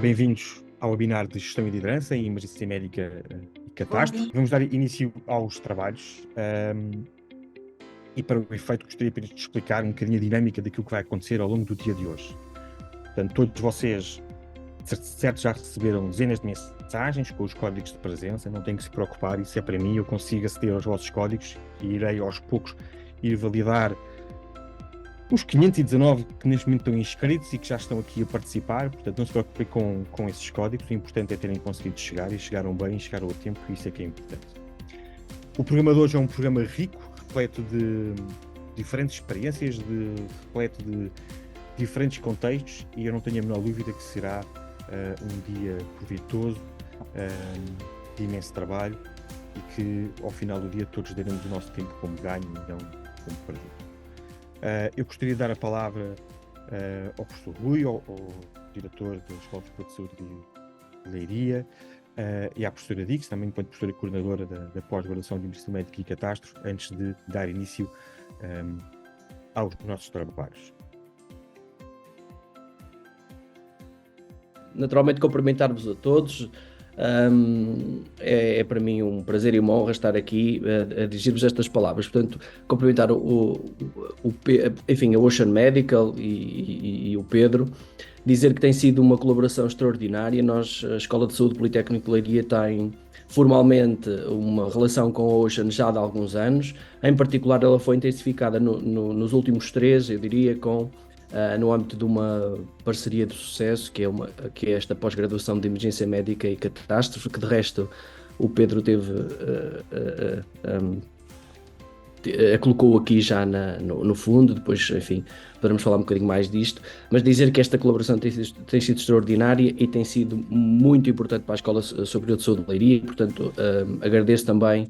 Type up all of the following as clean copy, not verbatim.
Bem-vindos ao webinar de Gestão e Liderança em Emergência Médica e Catástrofe. Vamos dar início aos trabalhos e para o efeito gostaria de explicar um bocadinho a dinâmica daquilo que vai acontecer ao longo do dia de hoje. Portanto, todos vocês, certo, já receberam dezenas de mensagens com os códigos de presença, não têm que se preocupar, isso é para mim, eu consigo aceder aos vossos códigos e irei aos poucos ir validar os 519 que neste momento estão inscritos e que já estão aqui a participar, portanto não se preocupem com esses códigos, o importante é terem conseguido chegar e chegaram bem, chegaram a tempo, isso é que é importante. O programa de hoje é um programa rico, repleto de diferentes experiências, repleto de diferentes contextos e eu não tenho a menor dúvida que será um dia proveitoso, de imenso trabalho e que ao final do dia todos daremos o nosso tempo como ganho e não como perdido. Eu gostaria de dar a palavra ao professor Rui, ao diretor da Escola de Saúde de Leiria, e à professora Dix, também enquanto professora e coordenadora da pós-graduação de Emergência Médica e Catástrofe, antes de dar início aos nossos trabalhos. Naturalmente, cumprimentar-vos a todos. É para mim um prazer e uma honra estar aqui a dirigir-vos estas palavras. Portanto, cumprimentar a Ocean Medical e o Pedro, dizer que tem sido uma colaboração extraordinária. A Escola de Saúde Politécnico de Leiria tem formalmente uma relação com a Ocean já de alguns anos. Em particular, ela foi intensificada nos últimos 3, eu diria, no âmbito de uma parceria de sucesso, que é esta pós-graduação de Emergência Médica e Catástrofe, que de resto o Pedro colocou aqui já no fundo, depois, enfim, poderemos falar um bocadinho mais disto, mas dizer que esta colaboração tem sido extraordinária e tem sido muito importante para a Escola Superior de Saúde de Leiria, portanto, agradeço também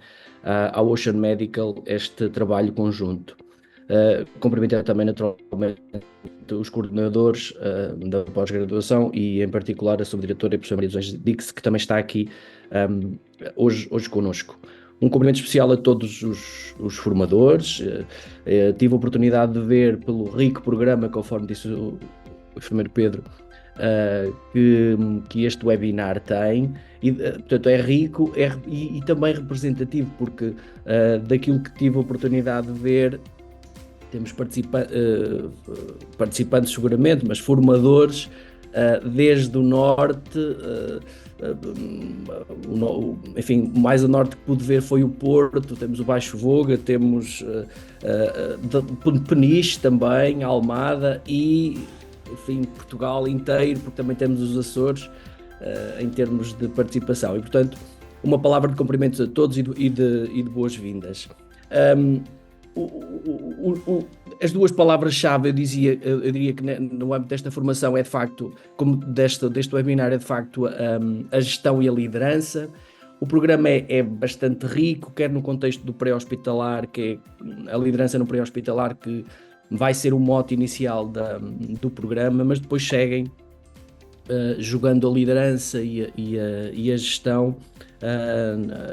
ao Ocean Medical este trabalho conjunto. Cumprimentar também naturalmente os coordenadores da pós-graduação e em particular a subdiretora e a professora Maria dos Anjos Dix, que também está aqui hoje connosco. Um cumprimento especial a todos os formadores. Tive a oportunidade de ver pelo rico programa, conforme disse o enfermeiro Pedro, que este webinar tem, e portanto é rico e também representativo, porque daquilo que tive a oportunidade de ver, temos participantes seguramente, mas formadores desde o norte, enfim, mais a norte que pude ver foi o Porto, temos o Baixo Voga, temos Peniche também, Almada e, enfim, Portugal inteiro, porque também temos os Açores em termos de participação. E, portanto, uma palavra de cumprimentos a todos e de boas-vindas. As duas palavras-chave, eu diria que no âmbito desta formação é de facto, como deste webinar, é de facto a gestão e a liderança. O programa é bastante rico, quer no contexto do pré-hospitalar, que é a liderança no pré-hospitalar, que vai ser o mote inicial do programa, mas depois seguem jogando a liderança e a gestão,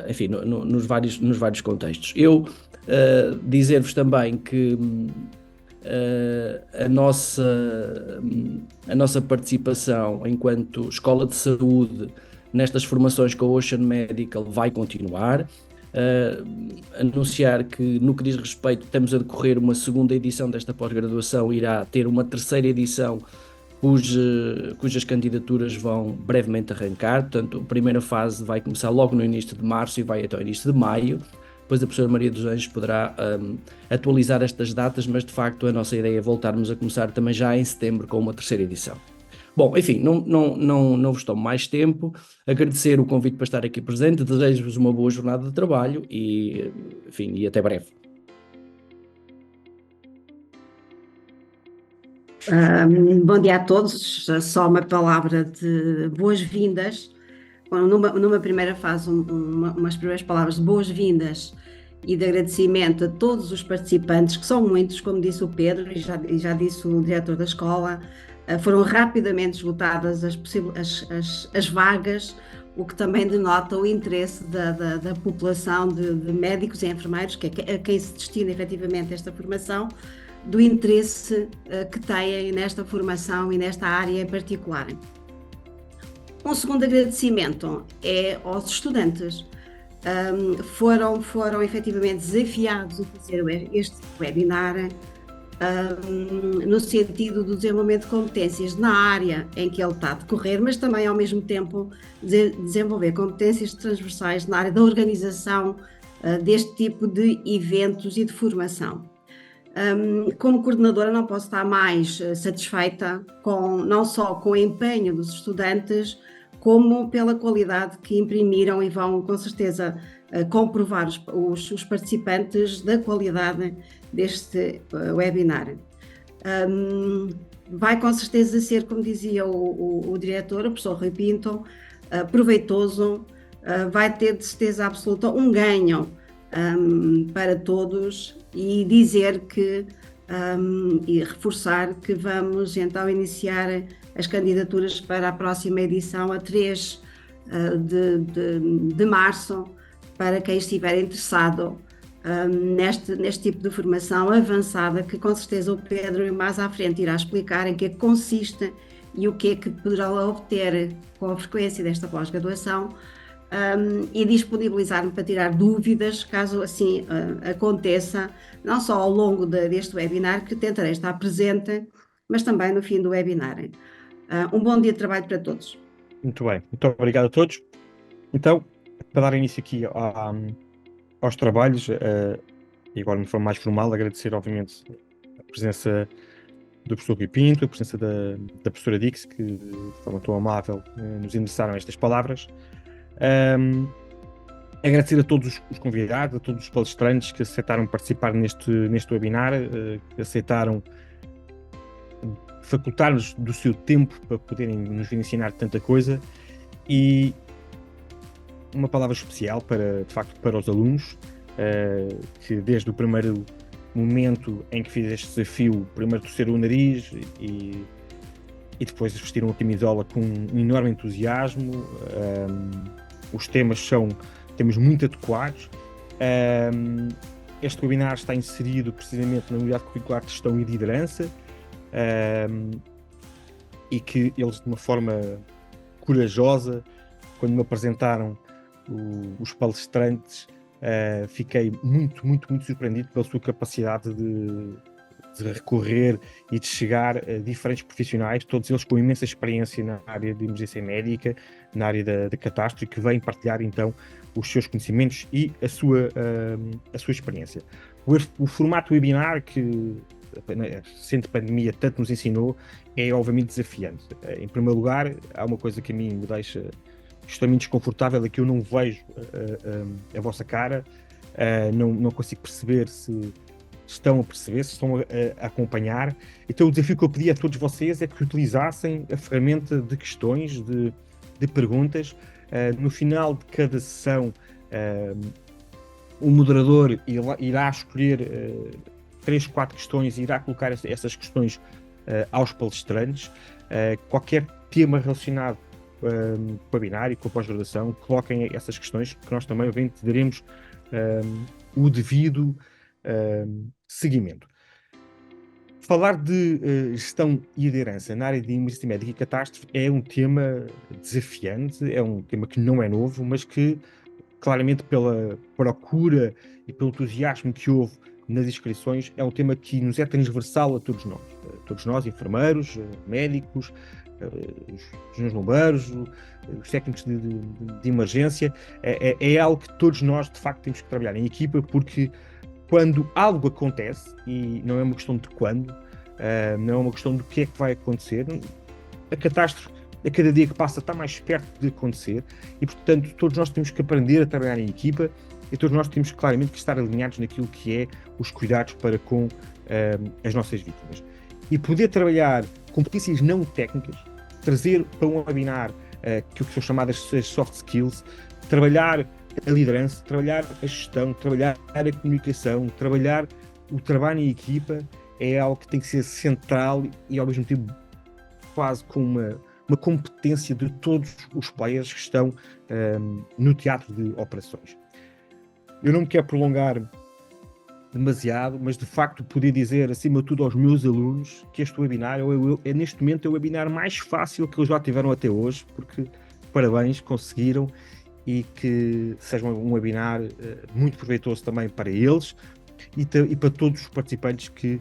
enfim, nos vários contextos. Dizer-vos também que a nossa participação enquanto Escola de Saúde nestas formações com a Ocean Medical vai continuar. Anunciar que, no que diz respeito, estamos a decorrer uma segunda edição desta pós-graduação, irá ter uma terceira edição cujas candidaturas vão brevemente arrancar. Portanto, a primeira fase vai começar logo no início de março e vai até o início de maio. Depois a professora Maria dos Anjos poderá atualizar estas datas, mas de facto a nossa ideia é voltarmos a começar também já em setembro com uma terceira edição. Bom, enfim, não vos tomo mais tempo, agradecer o convite para estar aqui presente, desejo-vos uma boa jornada de trabalho e, enfim, e até breve. Bom dia a todos, só uma palavra de boas-vindas. Numa primeira fase, umas primeiras palavras de boas-vindas e de agradecimento a todos os participantes, que são muitos, como disse o Pedro e já disse o diretor da escola. Foram rapidamente esgotadas as vagas, o que também denota o interesse da população de médicos e enfermeiros, que é a quem se destina efetivamente esta formação, do interesse que têm nesta formação e nesta área em particular. Um segundo agradecimento é aos estudantes. Foram efetivamente desafiados a fazer este webinar, no sentido do desenvolvimento de competências na área em que ele está a decorrer, mas também, ao mesmo tempo, desenvolver competências transversais na área da organização deste tipo de eventos e de formação. Como coordenadora, não posso estar mais satisfeita não só com o empenho dos estudantes, como pela qualidade que imprimiram, e vão com certeza comprovar os participantes da qualidade deste webinar. Vai com certeza ser, como dizia o diretor, o professor Rui Pinto, proveitoso, vai ter de certeza absoluta um ganho para todos, e dizer que e reforçar que vamos então iniciar as candidaturas para a próxima edição a 3 de março, para quem estiver interessado neste tipo de formação avançada, que com certeza o Pedro mais à frente irá explicar em que consiste e o que é que poderá obter com a frequência desta pós-graduação, e disponibilizar-me para tirar dúvidas, caso assim aconteça, não só ao longo deste webinar, que tentarei estar presente, mas também no fim do webinar. Um bom dia de trabalho para todos. Muito bem, muito obrigado a todos. Então, para dar início aqui aos trabalhos, e agora de forma mais formal, agradecer obviamente a presença do professor Rui Pinto, a presença da professora Dix, que de forma tão amável nos endereçaram estas palavras. Agradecer a todos os convidados, a todos os palestrantes que aceitaram participar neste webinar, que aceitaram facultar-nos do seu tempo para poderem nos ensinar tanta coisa, e uma palavra especial de facto para os alunos, que desde o primeiro momento em que fiz este desafio, primeiro torceram o nariz e depois vestiram a camisola com um enorme entusiasmo. Os temas são temas muito adequados. Este webinar está inserido precisamente na unidade curricular de gestão e de liderança, e que eles, de uma forma corajosa, quando me apresentaram os palestrantes, fiquei muito surpreendido pela sua capacidade de recorrer e de chegar a diferentes profissionais, todos eles com imensa experiência na área de emergência médica, na área da catástrofe, que vêm partilhar então os seus conhecimentos e a sua experiência. O formato webinar, que sendo pandemia tanto nos ensinou, é obviamente desafiante. Em primeiro lugar, há uma coisa que a mim me deixa extremamente desconfortável, é que eu não vejo a vossa cara, não consigo perceber se estão a perceber, se estão a acompanhar. Então o desafio que eu pedi a todos vocês é que utilizassem a ferramenta de questões, de perguntas. No final de cada sessão, o moderador irá escolher 3, 4 questões e irá colocar essas questões aos palestrantes. Qualquer tema relacionado com o webinar e com a pós-graduação, coloquem essas questões, que nós também obviamente daremos o devido seguimento. Falar de gestão e liderança na área de emergência médica e catástrofe é um tema desafiante, é um tema que não é novo, mas que claramente pela procura e pelo entusiasmo que houve nas inscrições, é um tema que nos é transversal a todos nós, enfermeiros, médicos, os bombeiros, os técnicos de emergência. É algo que todos nós de facto temos que trabalhar em equipa, porque quando algo acontece, e não é uma questão de quando, não é uma questão do que é que vai acontecer, a catástrofe a cada dia que passa está mais perto de acontecer, e portanto todos nós temos que aprender a trabalhar em equipa, e todos nós temos claramente que estar alinhados naquilo que é os cuidados para com as nossas vítimas. E poder trabalhar competências não técnicas, trazer para um webinar que são chamadas soft skills, trabalhar a liderança, trabalhar a gestão, trabalhar a comunicação, trabalhar o trabalho em equipa, é algo que tem que ser central e ao mesmo tempo quase com uma competência de todos os players que estão no teatro de operações. Eu não me quero prolongar demasiado, mas de facto poder dizer acima de tudo aos meus alunos que este webinar é neste momento o webinar mais fácil que eles já tiveram até hoje, porque parabéns, conseguiram, e que seja um webinar muito proveitoso também para eles e para todos os participantes que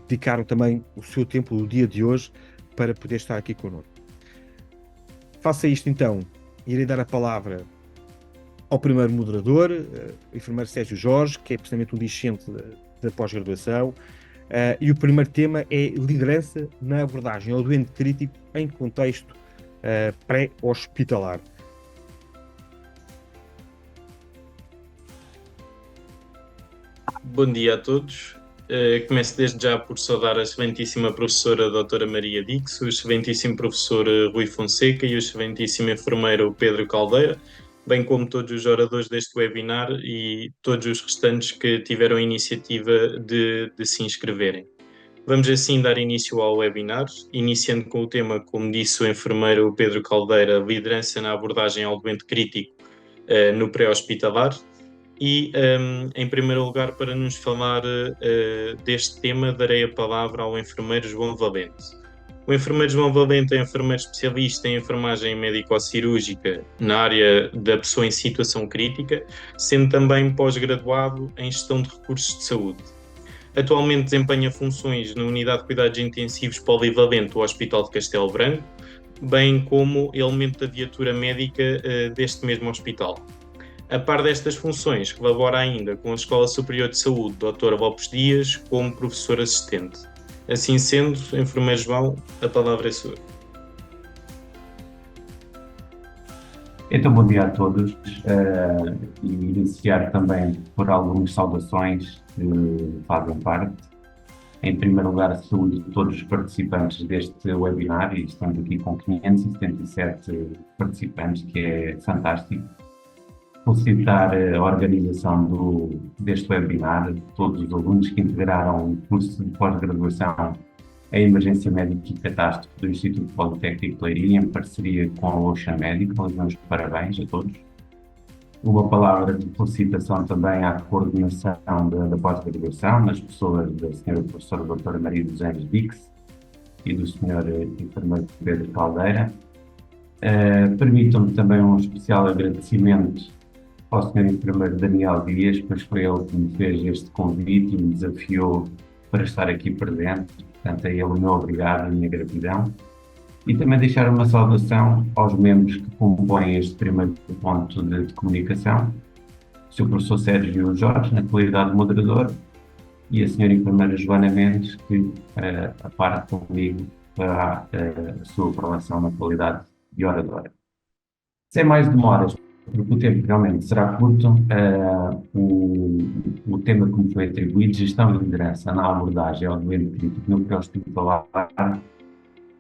dedicaram também o seu tempo no dia de hoje para poder estar aqui connosco. Faça isto então, irei dar a palavra ao primeiro moderador, o enfermeiro Sérgio Jorge, que é precisamente um discente da pós-graduação, e o primeiro tema é liderança na abordagem ao doente crítico em contexto pré-hospitalar. Bom dia a todos. Começo desde já por saudar a excelentíssima professora doutora Maria Dix, o excelentíssimo professor Rui Fonseca e o excelentíssimo enfermeiro Pedro Caldeira, bem como todos os oradores deste webinar e todos os restantes que tiveram a iniciativa de se inscreverem. Vamos assim dar início ao webinar, iniciando com o tema, como disse o enfermeiro Pedro Caldeira, liderança na abordagem ao doente crítico no pré-hospitalar. E, em primeiro lugar, para nos falar deste tema, darei a palavra ao enfermeiro João Valente. O enfermeiro João Valente é enfermeiro especialista em enfermagem médico-cirúrgica na área da pessoa em situação crítica, sendo também pós-graduado em gestão de recursos de saúde. Atualmente desempenha funções na Unidade de Cuidados Intensivos Polivalente do Hospital de Castelo Branco, bem como elemento da viatura médica deste mesmo hospital. A par destas funções, colabora ainda com a Escola Superior de Saúde Dr. Lopes Dias como professor assistente. Assim sendo, enfermeiro João, a palavra é sua. Então, bom dia a todos, e iniciar também por algumas saudações que fazem parte. Em primeiro lugar, saúde de todos os participantes deste webinar, e estamos aqui com 577 participantes, que é fantástico. Felicitar a organização deste webinar, todos os alunos que integraram o curso de pós-graduação em Emergência Médica e Catástrofe do Instituto Politécnico de Leiria, em parceria com a Ocean Medical. Os meus parabéns a todos. Uma palavra de felicitação também à coordenação da pós-graduação, nas pessoas da senhora professora doutora Maria dos Anjos Dix e do senhor enfermeiro Pedro Caldeira. Permitam-me também um especial agradecimento ao Sr. Enfermeiro Daniel Dias, pois foi ele que me fez este convite e me desafiou para estar aqui presente. Portanto, a ele o meu obrigado, a minha gratidão. E também deixar uma saudação aos membros que compõem este primeiro ponto de comunicação, o Sr. Professor Sérgio Jorge, na qualidade de moderador, e a Sra. Enfermeira Joana Mendes, que parte comigo para a sua aprovação na qualidade de oradora. Sem mais demoras, porque o tempo realmente será curto, o tema que me foi atribuído, gestão e liderança na abordagem ao doente crítico no pré-hospitalar,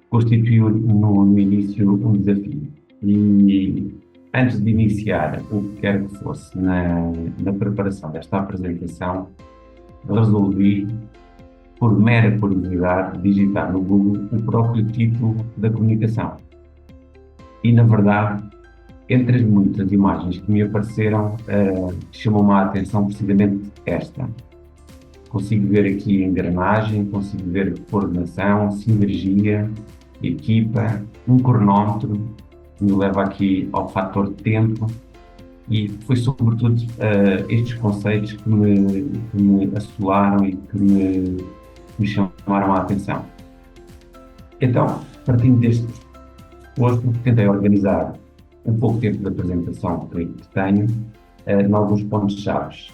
constituiu no início um desafio. E antes de iniciar o que quer que fosse na preparação desta apresentação, resolvi, por mera curiosidade, digitar no Google o próprio título da comunicação. E, na verdade, entre as muitas imagens que me apareceram, chamou-me a atenção precisamente esta. Consigo ver aqui engrenagem, consigo ver coordenação, sinergia, equipa, um cronómetro, que me leva aqui ao fator tempo, e foi sobretudo estes conceitos que me assolaram e que me chamaram a atenção. Então, partindo deste posto, tentei organizar um pouco tempo de apresentação que tenho em alguns pontos-chave.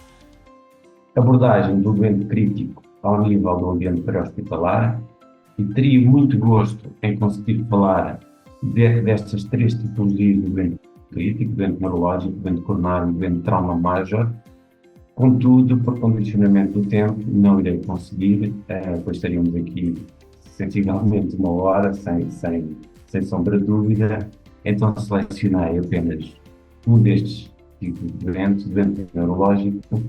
Abordagem do doente crítico ao nível do ambiente pré-hospitalar, e teria muito gosto em conseguir falar destas três tipologias de doente crítico, doente neurológico, doente coronário e doente trauma major. Contudo, por condicionamento do tempo, não irei conseguir, pois estaríamos aqui sensivelmente uma hora, sem sombra de dúvida. Então selecionei apenas um destes tipos de doente neurológico,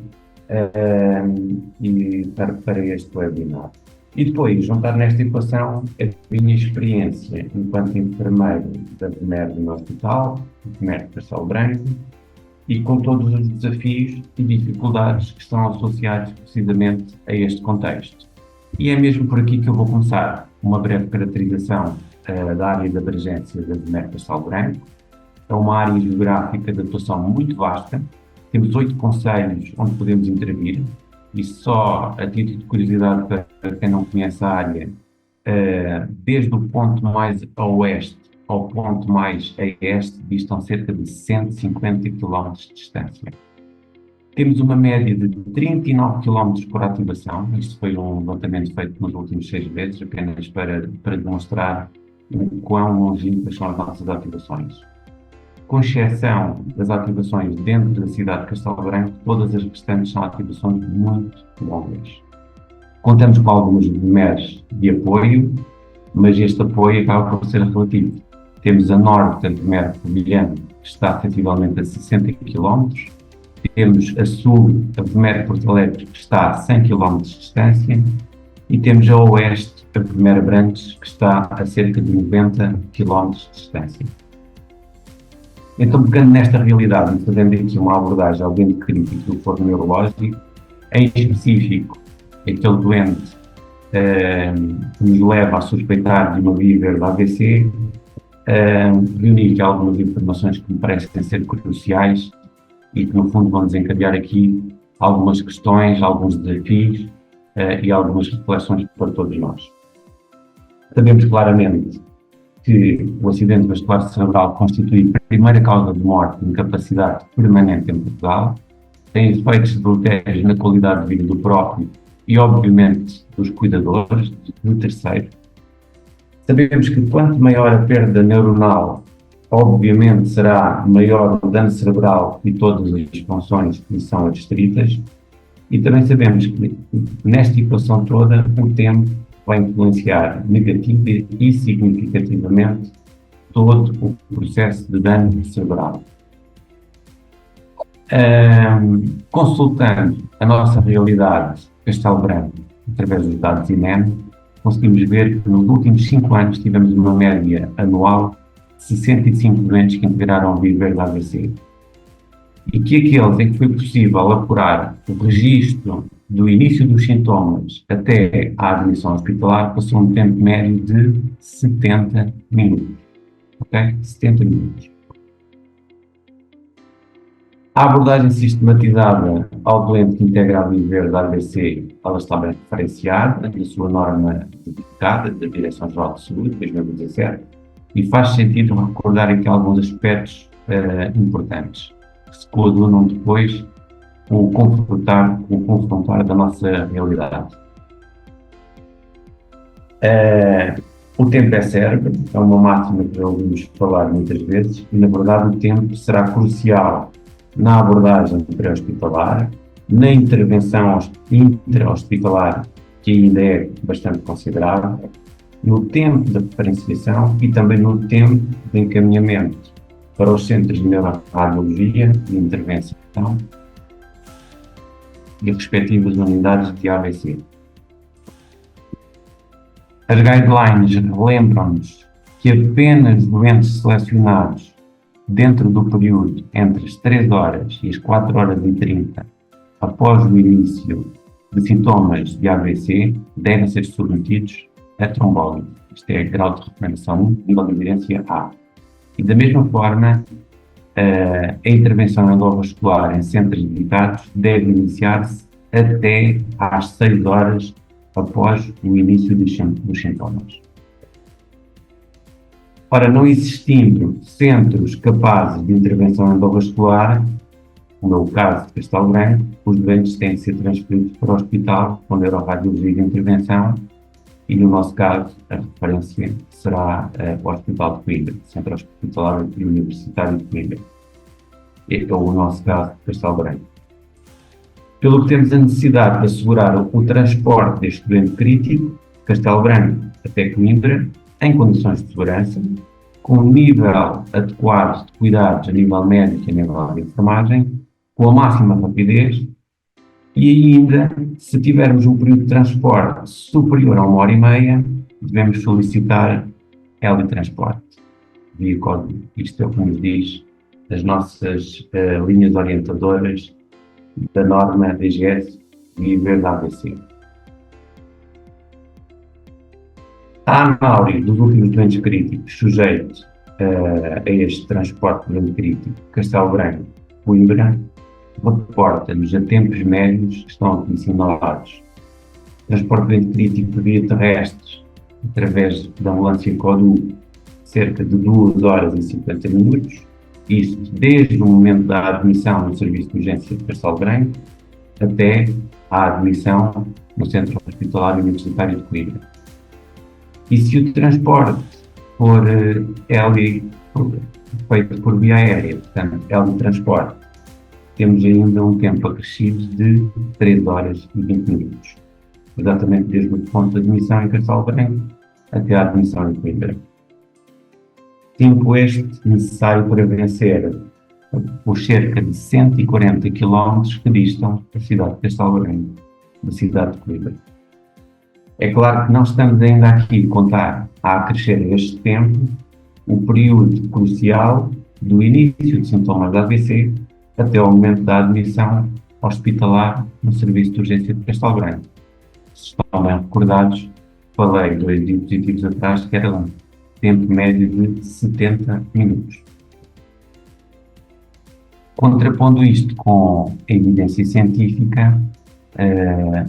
e para este webinar. E depois juntar nesta equação a minha experiência enquanto enfermeiro da VMER no hospital, VMER de Castelo Branco, e com todos os desafios e dificuldades que estão associados precisamente a este contexto. E é mesmo por aqui que eu vou começar uma breve caracterização da área de abrangência da VMER de Castelo Branco, é uma área geográfica de atuação muito vasta. Temos 8 concelhos onde podemos intervir, e só a título de curiosidade para quem não conhece a área, desde o ponto mais a oeste ao ponto mais a este distam cerca de 150 km de distância. Temos uma média de 39 km por ativação. Isto foi um levantamento feito nos últimos 6 meses, apenas para demonstrar o quão longínquas são as nossas ativações. Com exceção das ativações dentro da cidade de Castelo Branco, todas as restantes são ativações muito longas. Contamos com alguns MERs de apoio, mas este apoio acaba por ser relativo. Temos a norte, a MER Covilhã, que está sensivelmente a 60 km. Temos a sul, a MER Porto Alegre, que está a 100 km de distância. E temos a oeste, a Primeira Brantes, que está a cerca de 90 km de distância. Então, pegando nesta realidade e fazendo aqui uma abordagem ao doente crítico do foro neurológico, em específico, aquele doente que nos leva a suspeitar de uma via verde AVC, reunir aqui algumas informações que me parecem ser cruciais e que, no fundo, vão desencadear aqui algumas questões, alguns desafios e algumas reflexões para todos nós. Sabemos claramente que o acidente vascular cerebral constitui a primeira causa de morte e incapacidade permanente em Portugal, tem efeitos deletérios na qualidade de vida do próprio e, obviamente, dos cuidadores, do terceiro. Sabemos que quanto maior a perda neuronal, obviamente será maior o dano cerebral e todas as funções que são adstritas. E também sabemos que nesta equação toda o tempo vai influenciar negativa e significativamente todo o processo de dano cerebral. Consultando a nossa realidade Castelo Branco através dos dados INEM, conseguimos ver que nos últimos 5 anos tivemos uma média anual de 65 doentes que integraram viver da AVC. E que aqueles em que foi possível apurar o registro do início dos sintomas até à admissão hospitalar passou um tempo médio de 70 minutos. Ok? 70 minutos. A abordagem sistematizada ao doente que integra a viver da AVC, ela está bem referenciada na sua norma dedicada da Direção-Geral de Saúde, de 2017, e faz sentido recordar aqui alguns aspectos importantes que se coadunam depois com o confrontar da nossa realidade. O tempo é cérebro, é uma máxima que já ouvimos falar muitas vezes, e na verdade o tempo será crucial na abordagem pré-hospitalar, na intervenção intra-hospitalar, que ainda é bastante considerável, no tempo da diferenciação e também no tempo de encaminhamento para os centros de neuroradiologia e intervenção e respectivas unidades de AVC. As guidelines relembram-nos que apenas doentes selecionados dentro do período entre as 3 horas e as 4 horas e 30 após o início de sintomas de AVC devem ser submetidos a trombólise. Isto é grau de recomendação 1, nível de evidência A. E da mesma forma, a intervenção endovascular em centros dedicados deve iniciar-se até às 6 horas após o início dos sintomas. Ora, não existindo centros capazes de intervenção endovascular, como é o caso de Castelo Branco, os doentes têm de ser transferidos para o hospital com neuroradiologia de intervenção e, no nosso caso, a referência será o Hospital de Coimbra, Centro Hospitalar e Universitário de Coimbra. Este é o nosso caso de Castelo Branco. Pelo que temos a necessidade de assegurar o transporte deste doente crítico, Castelo Branco até Coimbra, em condições de segurança, com um nível adequado de cuidados a nível médico e a nível de enfermagem, com a máxima rapidez, e ainda, se tivermos um período de transporte superior a 1h30, devemos solicitar helitransporte via código. Isto é o que nos diz as nossas linhas orientadoras da norma DGS Viver da AVC. A análise dos últimos doentes críticos sujeitos a este transporte de crítico, Castelo Branco, Coimbra, reporta-nos a tempos médios que estão aqui assinalados. Transporte de crítico via terrestres, através da ambulância CODU, cerca de 2 horas e 50 minutos, isto desde o momento da admissão no serviço de urgência de Castelo Branco até à admissão no Centro Hospitalar Universitário de Coimbra. E se o transporte for feito por via aérea, portanto, transporte, temos ainda um tempo acrescido de 3 horas e 20 minutos, exatamente desde o ponto de admissão em Castelo Branco até a admissão em Coimbra. Tempo este necessário para vencer os cerca de 140 km que distam da cidade de Castelo Branco, da cidade de Coimbra. É claro que não estamos ainda aqui a contar a acrescer este tempo o período crucial do início de sintomas da AVC até ao momento da admissão hospitalar no serviço de urgência de Castelo Branco. Se estão bem recordados, falei 2 diapositivos atrás que era um tempo médio de 70 minutos. Contrapondo isto com a evidência científica,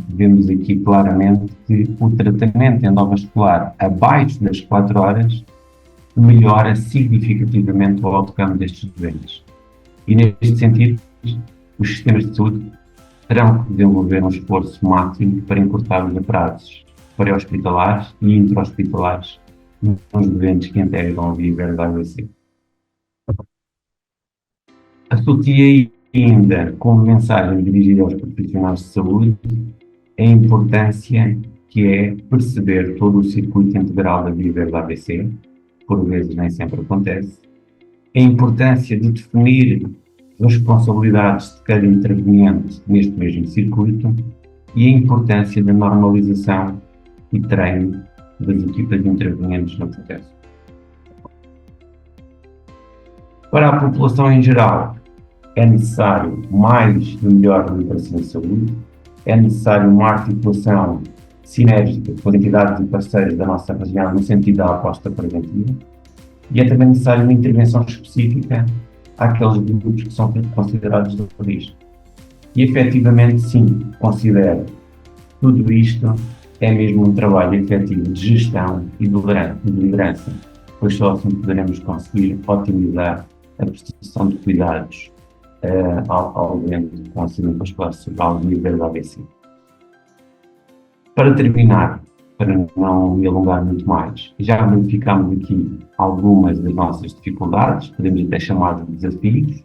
vemos aqui claramente que o tratamento endovascular abaixo das 4 horas melhora significativamente o outcome destes doentes. E neste sentido, os sistemas de saúde terão que desenvolver um esforço máximo para encurtar os prazos pré-hospitalares e intra-hospitalares nos doentes que integram a via da AVC. Associei ainda, como mensagem dirigida aos profissionais de saúde, a importância que é perceber todo o circuito integral da via da AVC, por vezes nem sempre acontece, a importância de definir as responsabilidades de cada interveniente neste mesmo circuito e a importância da normalização e treino das equipas de intervenientes no processo. Para a população em geral, é necessário mais e melhor literacia em saúde, é necessário uma articulação sinérgica com as entidades e parceiros da nossa região no sentido da aposta preventiva e é também necessário uma intervenção específica àqueles grupos que são considerados de risco. E efetivamente, sim, considero tudo isto é mesmo um trabalho efetivo de gestão e de liderança, pois só assim poderemos conseguir otimizar a prestação de cuidados ao doente com acidente vascular cerebral de nível da AVC. Para terminar, para não me alongar muito mais, já verificamos aqui algumas das nossas dificuldades, podemos até chamar de desafios,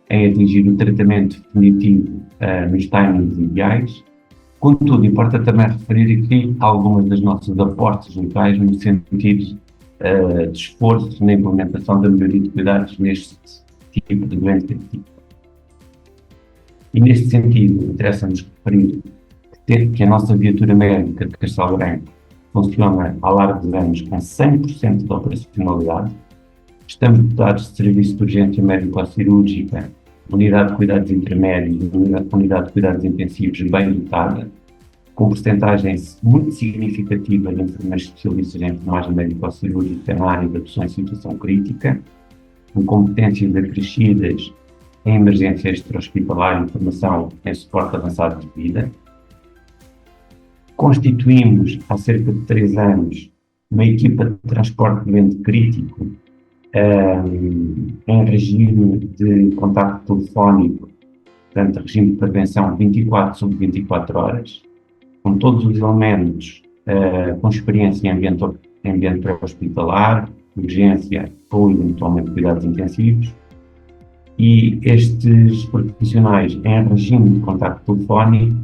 em atingir o tratamento definitivo nos timings ideais. Contudo, importa também referir aqui algumas das nossas apostas locais no sentido de esforço na implementação da melhoria de cuidados neste tipo de doença crítica. E neste sentido, interessa-nos referir que a nossa viatura médica de Castelo Branco funciona há largos anos com 100% de operacionalidade. Estamos dotados de serviço de urgência médico-cirúrgica, unidade de cuidados intermédios e unidade de cuidados intensivos bem dotada, com porcentagem muito significativa de enfermeiros especialistas em enfermagem médico-cirúrgica na área da pessoa em situação crítica, com competências acrescidas em emergência extra-hospitalar e formação em suporte avançado de vida. Constituímos, há cerca de 3 anos, uma equipa de transporte de doente crítico em regime de contacto telefónico, portanto, regime de prevenção 24/24 horas, com todos os elementos com experiência em ambiente pré-hospitalar, urgência ou eventualmente cuidados intensivos. E estes profissionais em regime de contacto telefónico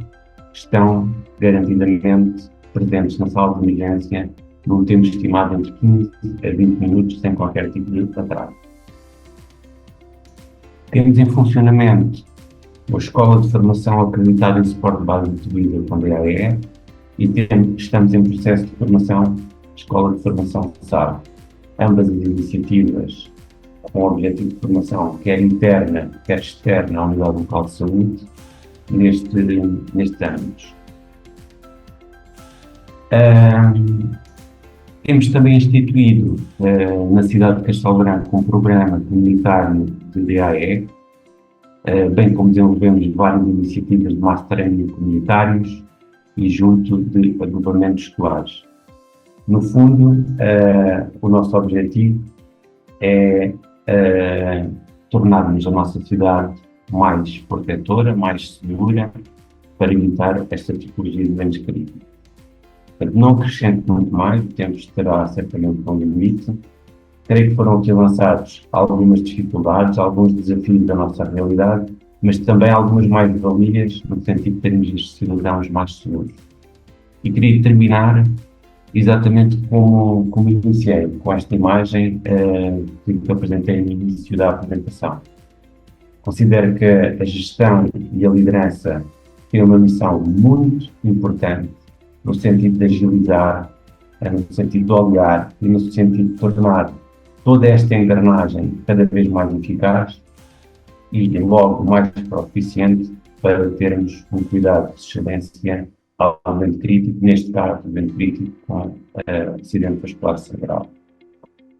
estão garantidamente presentes na sala de emergência num tempo estimado entre 15 a 20 minutos, sem qualquer tipo de atraso. Temos em funcionamento a Escola de Formação acreditada em Suporte Básico de Vida com DAE e estamos em processo de formação Escola de Formação SAB. Ambas as iniciativas com o objetivo de formação quer interna, quer externa à unidade local de saúde nestes âmbitos. Temos também instituído na cidade de Castelo Branco um programa comunitário de DAE, bem como desenvolvemos várias iniciativas de mastering comunitários e junto de agrupamentos escolares. No fundo, o nosso objetivo é tornarmos a nossa cidade mais protetora, mais segura, para evitar esta tipologia de eventos críticos. Portanto, não acrescento muito mais, o tempo estará certamente com limite. Creio que foram aqui lançados algumas dificuldades, alguns desafios da nossa realidade, mas também algumas mais-valias no sentido de termos estes cidadãos mais seguros. E queria terminar exatamente como iniciei, com esta imagem que apresentei no início da apresentação. Considero que a gestão e a liderança têm uma missão muito importante no sentido de agilizar, no sentido de olhar e no sentido de tornar toda esta engrenagem cada vez mais eficaz e logo mais proficiente para termos um cuidado de excelência ao evento crítico, neste caso, evento crítico com acidente vascular cerebral.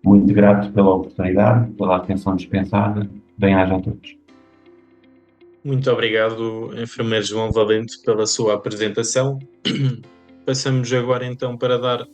Muito grato pela oportunidade, pela atenção dispensada. Bem-aja a todos. Muito obrigado, enfermeiro João Valente, pela sua apresentação. Passamos agora então para dar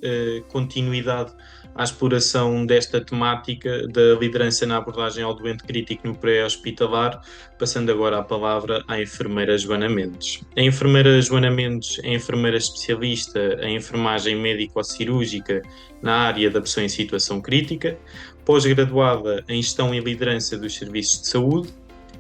continuidade à exploração desta temática da liderança na abordagem ao doente crítico no pré-hospitalar, passando agora a palavra à enfermeira Joana Mendes. A enfermeira Joana Mendes é enfermeira especialista em enfermagem médico-cirúrgica na área da pessoa em situação crítica, pós-graduada em gestão e liderança dos serviços de saúde.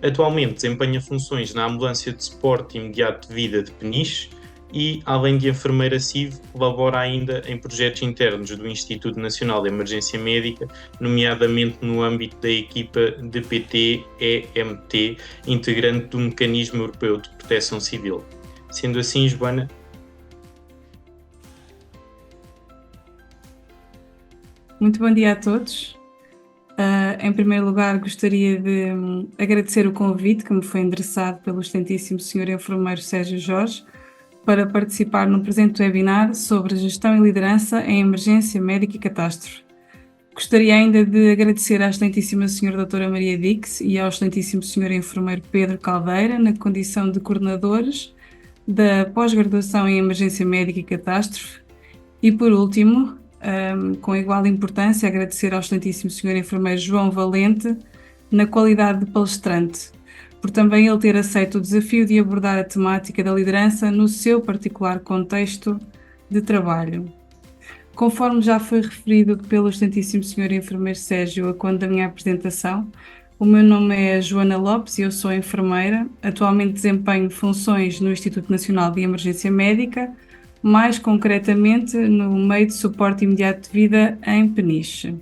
Atualmente desempenha funções na ambulância de suporte imediato de vida de Peniche e, além de enfermeira CIV, labora ainda em projetos internos do Instituto Nacional de Emergência Médica, nomeadamente no âmbito da equipa de PT-EMT, integrante do Mecanismo Europeu de Proteção Civil. Sendo assim, Joana. Muito bom dia a todos. Em primeiro lugar, gostaria de agradecer o convite que me foi endereçado pelo excelentíssimo Sr. Enfermeiro Sérgio Jorge para participar no presente webinar sobre gestão e liderança em emergência médica e catástrofe. Gostaria ainda de agradecer à excelentíssima Sra. Doutora Maria Dix e ao excelentíssimo Sr. Enfermeiro Pedro Caldeira, na condição de coordenadores da pós-graduação em emergência médica e catástrofe. E por último, com igual importância, agradecer ao excelentíssimo Sr. Enfermeiro João Valente, na qualidade de palestrante, por também ele ter aceito o desafio de abordar a temática da liderança no seu particular contexto de trabalho. Conforme já foi referido pelo excelentíssimo Sr. Enfermeiro Sérgio a quando da minha apresentação, o meu nome é Joana Lopes e eu sou enfermeira. Atualmente desempenho funções no Instituto Nacional de Emergência Médica, mais concretamente no meio de suporte imediato de vida em Peniche.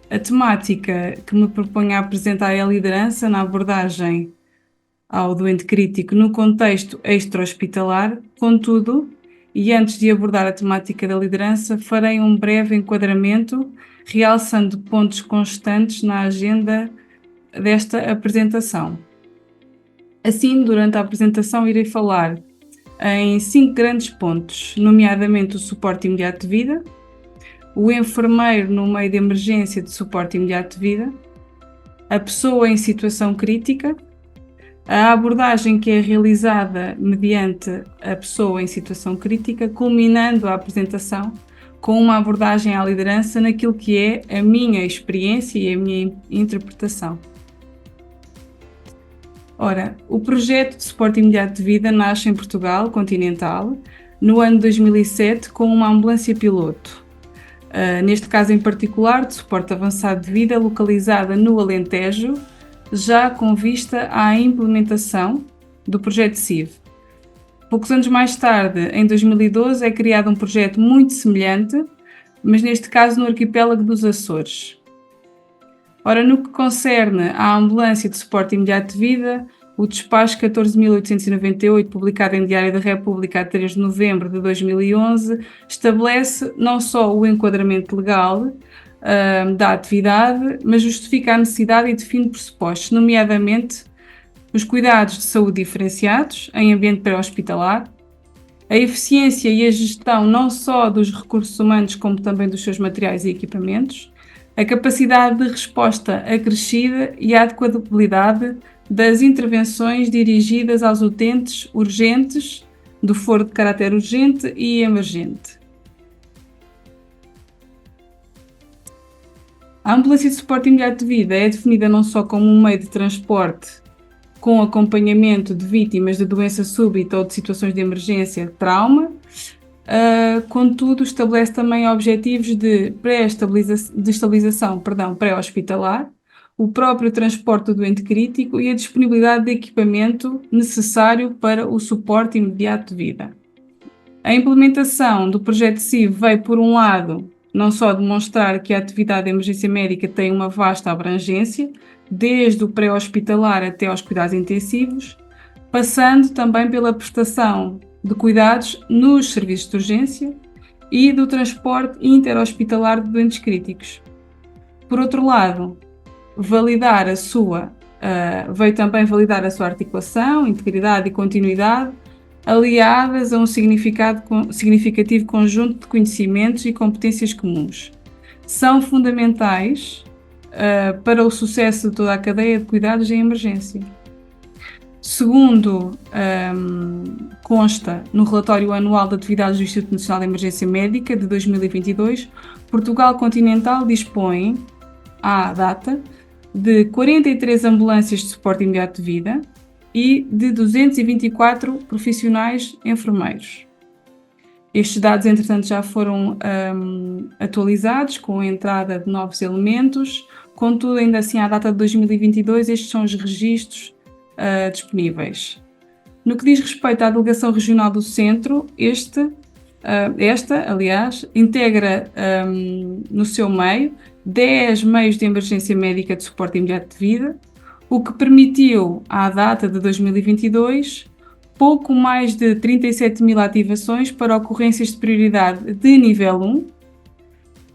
A temática que me proponho a apresentar é a liderança na abordagem ao doente crítico no contexto extra-hospitalar. Contudo, e antes de abordar a temática da liderança, farei um breve enquadramento, realçando pontos constantes na agenda desta apresentação. Assim, durante a apresentação irei falar em 5 grandes pontos, nomeadamente o suporte imediato de vida, o enfermeiro no meio de emergência de suporte imediato de vida, a pessoa em situação crítica, a abordagem que é realizada mediante a pessoa em situação crítica, culminando a apresentação com uma abordagem à liderança naquilo que é a minha experiência e a minha interpretação. Ora, o projeto de suporte imediato de vida nasce em Portugal continental no ano 2007 com uma ambulância piloto. Neste caso em particular, de suporte avançado de vida, localizada no Alentejo, já com vista à implementação do projeto CIV. Poucos anos mais tarde, em 2012, é criado um projeto muito semelhante, mas neste caso no arquipélago dos Açores. Ora, no que concerne à ambulância de suporte imediato de vida, o despacho 14.898, publicado em Diário da República a 3 de novembro de 2011, estabelece não só o enquadramento legal da atividade, mas justifica a necessidade e define pressupostos, nomeadamente os cuidados de saúde diferenciados em ambiente pré-hospitalar, a eficiência e a gestão não só dos recursos humanos, como também dos seus materiais e equipamentos, a capacidade de resposta acrescida e a adequabilidade das intervenções dirigidas aos utentes urgentes, do foro de caráter urgente e emergente. A ambulância de suporte imediato de vida é definida não só como um meio de transporte com acompanhamento de vítimas de doença súbita ou de situações de emergência, trauma, contudo estabelece também objetivos de estabilização pré-hospitalar, o próprio transporte do doente crítico e a disponibilidade de equipamento necessário para o suporte imediato de vida. A implementação do projeto CIV veio, por um lado, não só demonstrar que a atividade de emergência médica tem uma vasta abrangência, desde o pré-hospitalar até aos cuidados intensivos, passando também pela prestação de cuidados nos serviços de urgência e do transporte interhospitalar de doentes críticos. Por outro lado, veio também validar a sua articulação, integridade e continuidade, aliadas a um significativo conjunto de conhecimentos e competências comuns. São fundamentais para o sucesso de toda a cadeia de cuidados em emergência. Segundo consta no relatório anual de atividades do Instituto Nacional de Emergência Médica de 2022, Portugal continental dispõe, à data, de 43 ambulâncias de suporte imediato de vida e de 224 profissionais enfermeiros. Estes dados, entretanto, já foram atualizados com a entrada de novos elementos, contudo, ainda assim, à data de 2022, estes são os registros disponíveis. No que diz respeito à delegação regional do centro, esta, aliás, integra no seu meio 10 meios de emergência médica de suporte imediato de vida, o que permitiu, à data de 2022, pouco mais de 37 mil ativações para ocorrências de prioridade de nível 1,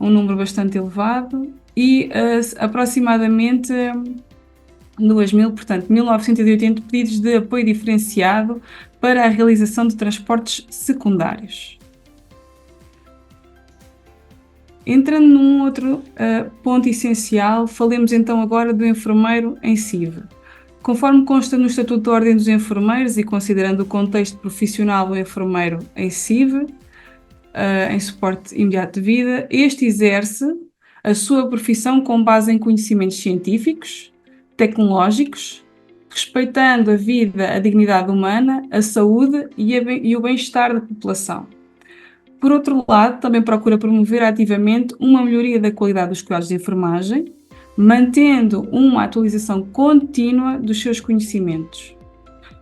um número bastante elevado, e aproximadamente 1.980 pedidos de apoio diferenciado para a realização de transportes secundários. Entrando num outro ponto essencial, falemos então agora do enfermeiro em CIV. Conforme consta no Estatuto da Ordem dos Enfermeiros e considerando o contexto profissional do enfermeiro em CIV, em suporte imediato de vida, este exerce a sua profissão com base em conhecimentos científicos, tecnológicos, respeitando a vida, a dignidade humana, a saúde e o bem-estar da população. Por outro lado, também procura promover ativamente uma melhoria da qualidade dos cuidados de enfermagem, mantendo uma atualização contínua dos seus conhecimentos.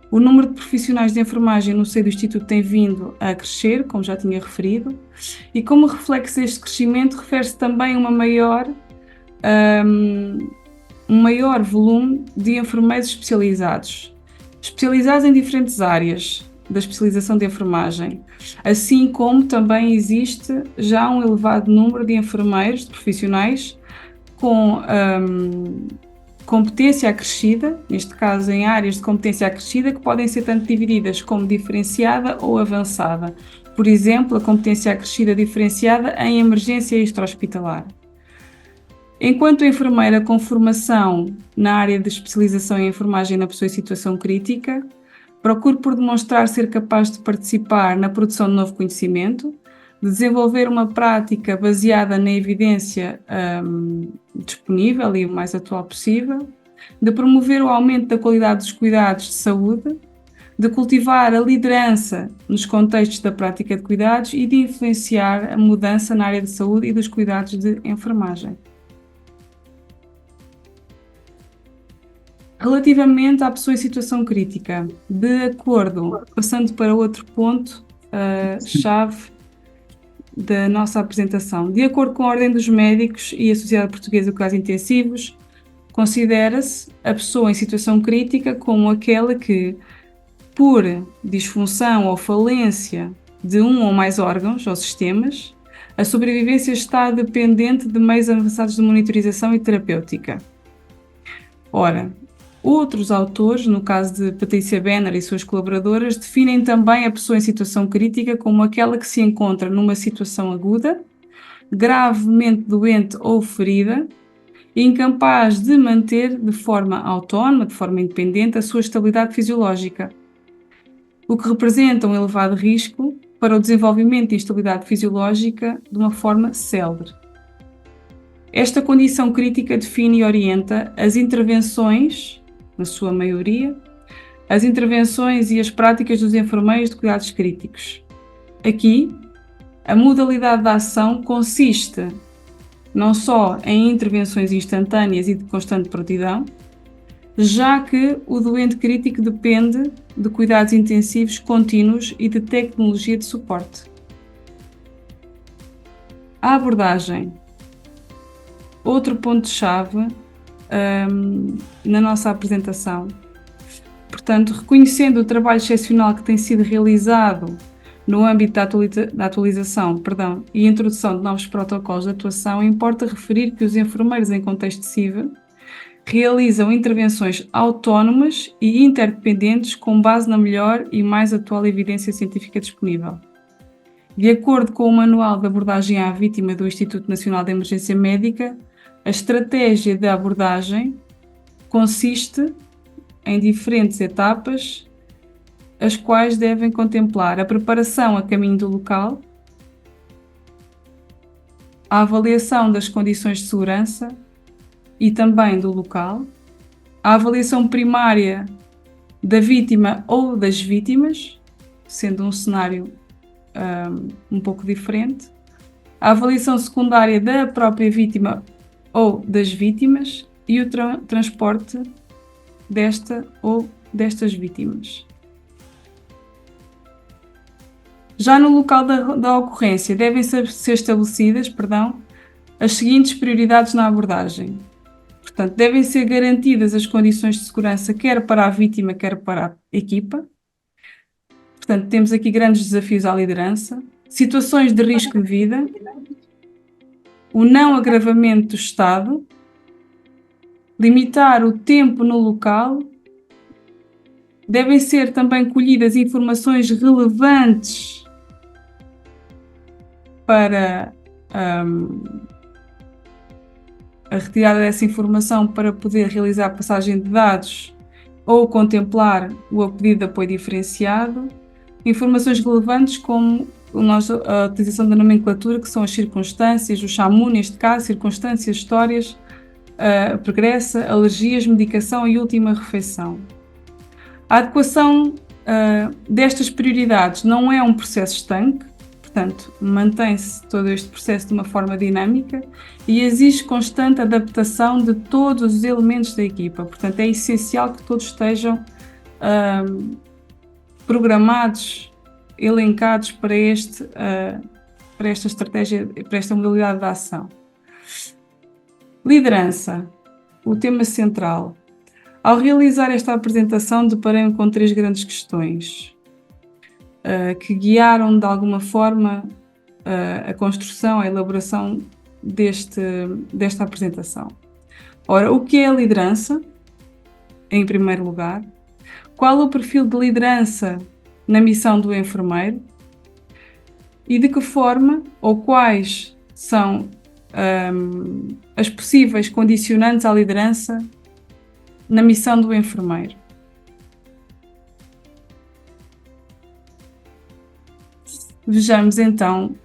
O número de profissionais de enfermagem no seio do Instituto tem vindo a crescer, como já tinha referido, e como reflexo deste crescimento refere-se também a um maior volume de enfermeiros especializados em diferentes áreas da especialização de enfermagem, assim como também existe já um elevado número de enfermeiros, de profissionais com competência acrescida, neste caso em áreas de competência acrescida, que podem ser tanto divididas como diferenciada ou avançada. Por exemplo, a competência acrescida diferenciada em emergência extra-hospitalar. Enquanto enfermeira com formação na área de especialização em enfermagem na pessoa em situação crítica, procuro por demonstrar ser capaz de participar na produção de novo conhecimento, de desenvolver uma prática baseada na evidência disponível e o mais atual possível, de promover o aumento da qualidade dos cuidados de saúde, de cultivar a liderança nos contextos da prática de cuidados e de influenciar a mudança na área de saúde e dos cuidados de enfermagem. Relativamente à pessoa em situação crítica, passando para outro ponto chave da nossa apresentação, de acordo com a Ordem dos Médicos e a Sociedade Portuguesa de Cuidados Intensivos, considera-se a pessoa em situação crítica como aquela que, por disfunção ou falência de um ou mais órgãos ou sistemas, a sobrevivência está dependente de meios avançados de monitorização e terapêutica. Ora, Outros autores, no caso de Patrícia Benner e suas colaboradoras, definem também a pessoa em situação crítica como aquela que se encontra numa situação aguda, gravemente doente ou ferida, e incapaz de manter de forma autónoma, de forma independente, a sua estabilidade fisiológica, o que representa um elevado risco para o desenvolvimento de instabilidade fisiológica de uma forma célere. Esta condição crítica define e orienta as intervenções, na sua maioria, as intervenções e as práticas dos enfermeiros de cuidados críticos. Aqui, a modalidade de ação consiste não só em intervenções instantâneas e de constante prontidão, já que o doente crítico depende de cuidados intensivos contínuos e de tecnologia de suporte. A abordagem. Outro ponto-chave na nossa apresentação. Portanto, reconhecendo o trabalho excepcional que tem sido realizado no âmbito da atualização e introdução de novos protocolos de atuação, importa referir que os enfermeiros em contexto civil realizam intervenções autónomas e interdependentes com base na melhor e mais atual evidência científica disponível. De acordo com o Manual de Abordagem à Vítima do Instituto Nacional de Emergência Médica, a estratégia de abordagem consiste em diferentes etapas, as quais devem contemplar a preparação a caminho do local, a avaliação das condições de segurança e também do local, a avaliação primária da vítima ou das vítimas, sendo um cenário um pouco diferente, a avaliação secundária da própria vítima ou das vítimas e o transporte desta ou destas vítimas. Já no local da ocorrência, devem ser estabelecidas, as seguintes prioridades na abordagem. Portanto, devem ser garantidas as condições de segurança quer para a vítima, quer para a equipa. Portanto, temos aqui grandes desafios à liderança, situações de risco de vida, o não agravamento do estado, limitar o tempo no local, devem ser também colhidas informações relevantes para a retirada dessa informação para poder realizar a passagem de dados ou contemplar o pedido de apoio diferenciado, informações relevantes como a utilização da nomenclatura, que são as circunstâncias, o SHAMU neste caso, circunstâncias, histórias, pregressa, alergias, medicação e última refeição. A adequação destas prioridades não é um processo estanque, portanto, mantém-se todo este processo de uma forma dinâmica e exige constante adaptação de todos os elementos da equipa. Portanto, é essencial que todos estejam programados, elencados para esta estratégia, para esta modalidade de ação. Liderança, o tema central. Ao realizar esta apresentação, deparei-me com 3 grandes questões que guiaram de alguma forma a construção, a elaboração desta apresentação. Ora, o que é a liderança, em primeiro lugar? Qual o perfil de liderança na missão do enfermeiro? E de que forma ou quais são as possíveis condicionantes à liderança na missão do enfermeiro? Vejamos então,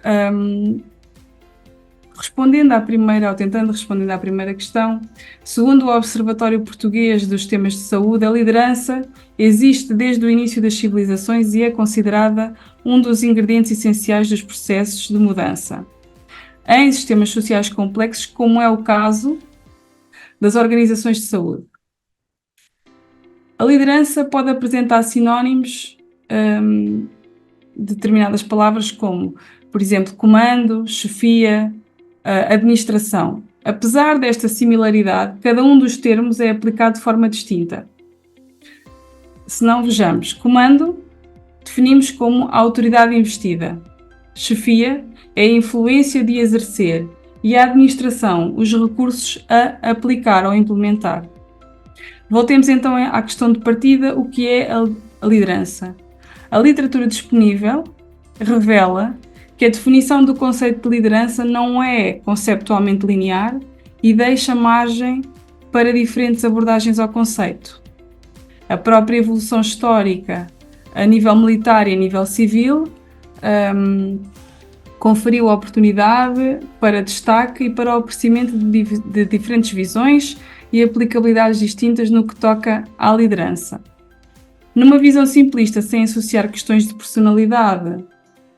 tentando responder à primeira questão, segundo o Observatório Português dos Sistemas de Saúde, a liderança existe desde o início das civilizações e é considerada um dos ingredientes essenciais dos processos de mudança em sistemas sociais complexos, como é o caso das organizações de saúde. A liderança pode apresentar sinónimos de determinadas palavras como, por exemplo, comando, chefia, administração. Apesar desta similaridade, cada um dos termos é aplicado de forma distinta. Se não, vejamos. Comando definimos como a autoridade investida. Chefia é a influência de exercer e a administração, os recursos a aplicar ou implementar. Voltemos então à questão de partida, o que é a liderança. A literatura disponível revela que a definição do conceito de liderança não é conceptualmente linear e deixa margem para diferentes abordagens ao conceito. A própria evolução histórica a nível militar e a nível civil conferiu oportunidade para destaque e para o aparecimento de diferentes visões e aplicabilidades distintas no que toca à liderança. Numa visão simplista, sem associar questões de personalidade,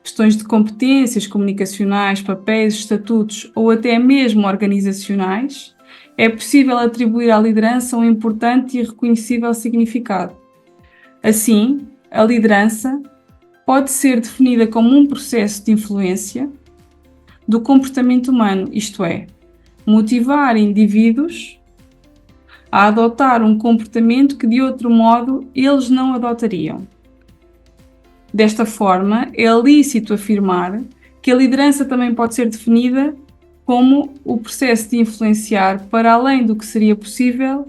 questões de competências comunicacionais, papéis, estatutos ou até mesmo organizacionais, é possível atribuir à liderança um importante e reconhecível significado. Assim, a liderança pode ser definida como um processo de influência do comportamento humano, isto é, motivar indivíduos a adotar um comportamento que de outro modo eles não adotariam. Desta forma, é lícito afirmar que a liderança também pode ser definida como o processo de influenciar para além do que seria possível,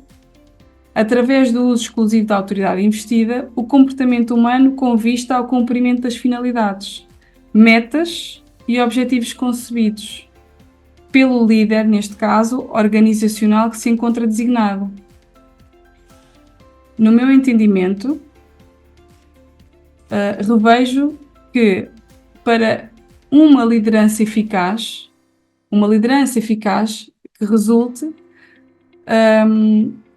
através do uso exclusivo da autoridade investida, o comportamento humano com vista ao cumprimento das finalidades, metas e objetivos concebidos pelo líder, neste caso, organizacional que se encontra designado. No meu entendimento, revejo que para uma liderança eficaz que resulte,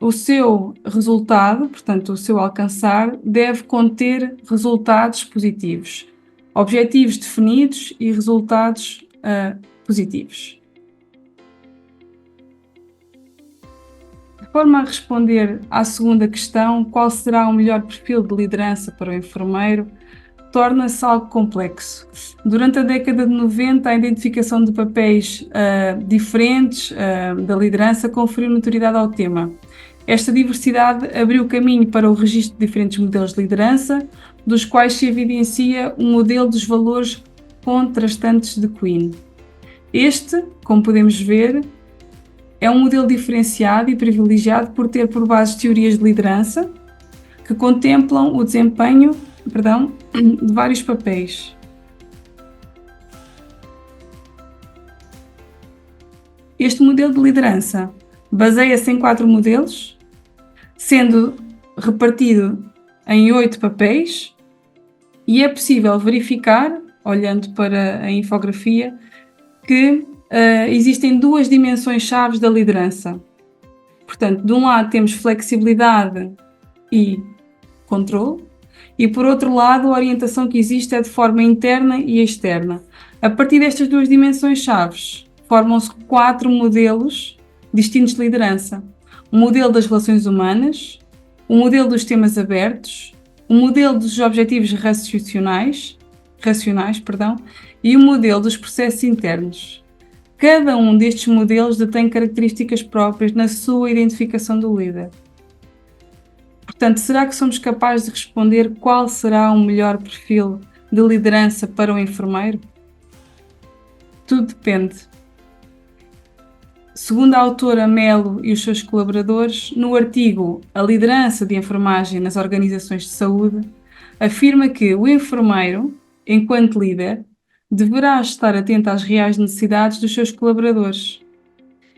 o seu resultado, portanto, o seu alcançar, deve conter resultados positivos, objetivos definidos e resultados positivos. De forma a responder à segunda questão, qual será o melhor perfil de liderança para o enfermeiro, torna-se algo complexo. Durante a década de 90, a identificação de papéis diferentes da liderança conferiu notoriedade ao tema. Esta diversidade abriu caminho para o registro de diferentes modelos de liderança, dos quais se evidencia um modelo dos valores contrastantes de Quinn. Este, como podemos ver, é um modelo diferenciado e privilegiado por ter por base teorias de liderança que contemplam o desempenho de vários papéis. Este modelo de liderança baseia-se em 4 modelos, sendo repartido em 8 papéis, e é possível verificar, olhando para a infografia, que existem 2 dimensões-chave da liderança. Portanto, de um lado temos flexibilidade e controle, e por outro lado a orientação que existe é de forma interna e externa. A partir destas 2 dimensões-chave, formam-se 4 modelos distintos de liderança. O modelo das relações humanas, o modelo dos temas abertos, o modelo dos objetivos racionais, e o modelo dos processos internos. Cada um destes modelos detém características próprias na sua identificação do líder. Portanto, será que somos capazes de responder qual será o melhor perfil de liderança para o enfermeiro? Tudo depende. Segundo a autora Melo e os seus colaboradores, no artigo A Liderança de Enfermagem nas Organizações de Saúde, afirma que o enfermeiro, enquanto líder, deverá estar atento às reais necessidades dos seus colaboradores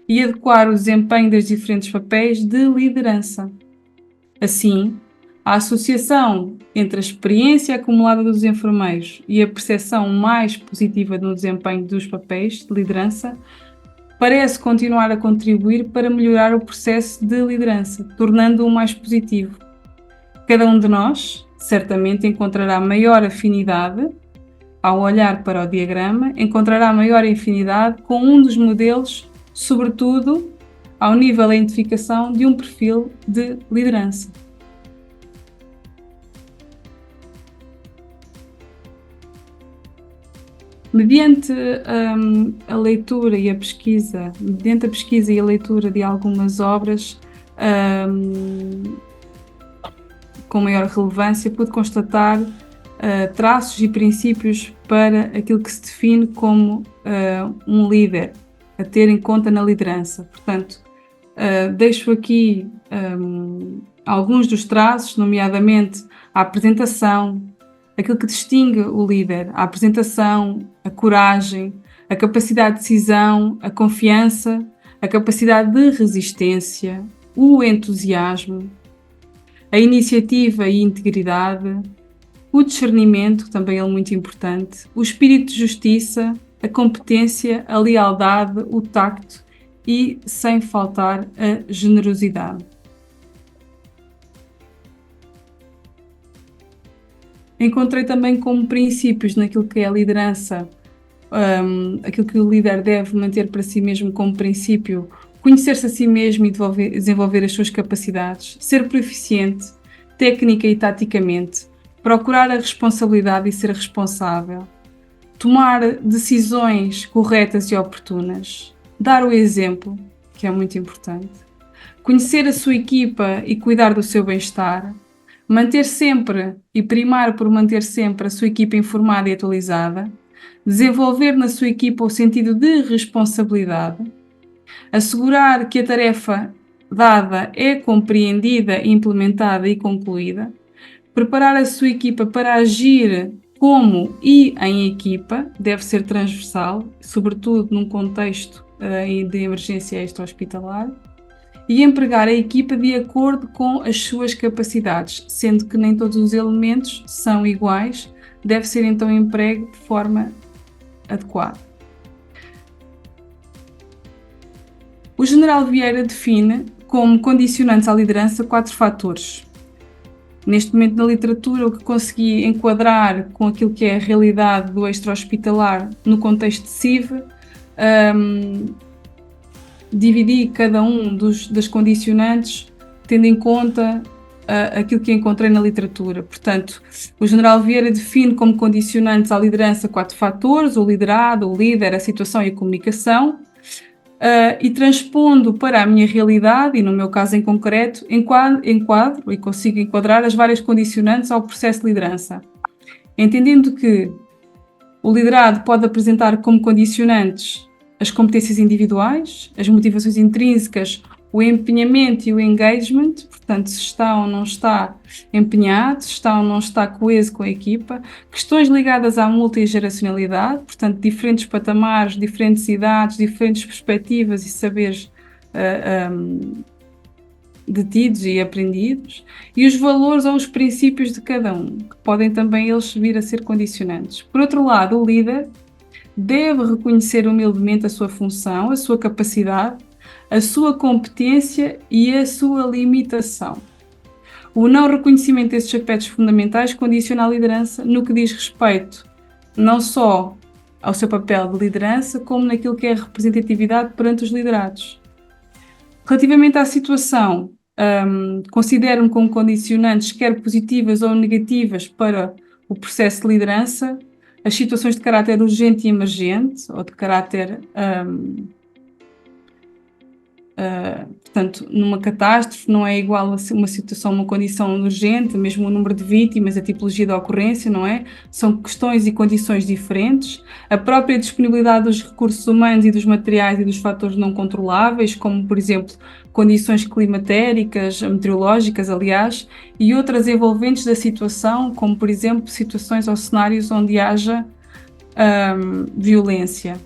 e adequar o desempenho dos diferentes papéis de liderança. Assim, a associação entre a experiência acumulada dos enfermeiros e a percepção mais positiva no desempenho dos papéis de liderança parece continuar a contribuir para melhorar o processo de liderança, tornando-o mais positivo. Cada um de nós, certamente, encontrará maior afinidade, ao olhar para o diagrama, encontrará maior afinidade com um dos modelos, sobretudo ao nível da identificação de um perfil de liderança. Mediante a leitura e a pesquisa, mediante a pesquisa e a leitura de algumas obras com maior relevância, pude constatar traços e princípios para aquilo que se define como um líder, a ter em conta na liderança. Portanto, deixo aqui alguns dos traços, nomeadamente a apresentação, aquilo que distingue o líder, a apresentação, a coragem, a capacidade de decisão, a confiança, a capacidade de resistência, o entusiasmo, a iniciativa e integridade, o discernimento, também é muito importante, o espírito de justiça, a competência, a lealdade, o tacto e, sem faltar, a generosidade. Encontrei também como princípios naquilo que é a liderança, aquilo que o líder deve manter para si mesmo como princípio, conhecer-se a si mesmo e desenvolver as suas capacidades, ser proficiente, técnica e taticamente, procurar a responsabilidade e ser responsável, tomar decisões corretas e oportunas, dar o exemplo, que é muito importante, conhecer a sua equipa e cuidar do seu bem-estar, manter sempre e primar por manter sempre a sua equipa informada e atualizada, desenvolver na sua equipa o sentido de responsabilidade, assegurar que a tarefa dada é compreendida, implementada e concluída, preparar a sua equipa para agir como e em equipa, deve ser transversal, sobretudo num contexto de emergência extra-hospitalar, e empregar a equipa de acordo com as suas capacidades, sendo que nem todos os elementos são iguais, deve ser então emprego de forma adequada. O general Vieira define como condicionantes à liderança 4 fatores. Neste momento na literatura, o que consegui enquadrar com aquilo que é a realidade do extra-hospitalar no contexto de CIV, dividi cada um das condicionantes tendo em conta aquilo que encontrei na literatura. Portanto, o general Vieira define como condicionantes à liderança 4 fatores: o liderado, o líder, a situação e a comunicação, e transpondo para a minha realidade, e no meu caso em concreto, enquadro e consigo enquadrar as várias condicionantes ao processo de liderança. Entendendo que o liderado pode apresentar como condicionantes as competências individuais, as motivações intrínsecas, o empenhamento e o engagement, portanto, se está ou não está empenhado, se está ou não está coeso com a equipa, questões ligadas à multigeracionalidade, portanto, diferentes patamares, diferentes idades, diferentes perspectivas e saberes detidos e aprendidos, e os valores ou os princípios de cada um, que podem também eles vir a ser condicionantes. Por outro lado, o líder deve reconhecer humildemente a sua função, a sua capacidade, a sua competência e a sua limitação. O não reconhecimento desses aspectos fundamentais condiciona a liderança no que diz respeito não só ao seu papel de liderança, como naquilo que é a representatividade perante os liderados. Relativamente à situação, considero-me como condicionantes quer positivas ou negativas para o processo de liderança, as situações de caráter urgente e emergente, ou de caráter, portanto, numa catástrofe não é igual a uma situação, uma condição urgente, mesmo o número de vítimas, a tipologia da ocorrência, não é? São questões e condições diferentes. A própria disponibilidade dos recursos humanos e dos materiais e dos fatores não controláveis, como, por exemplo, condições climatéricas, meteorológicas, aliás, e outras envolventes da situação, como, por exemplo, situações ou cenários onde haja violência.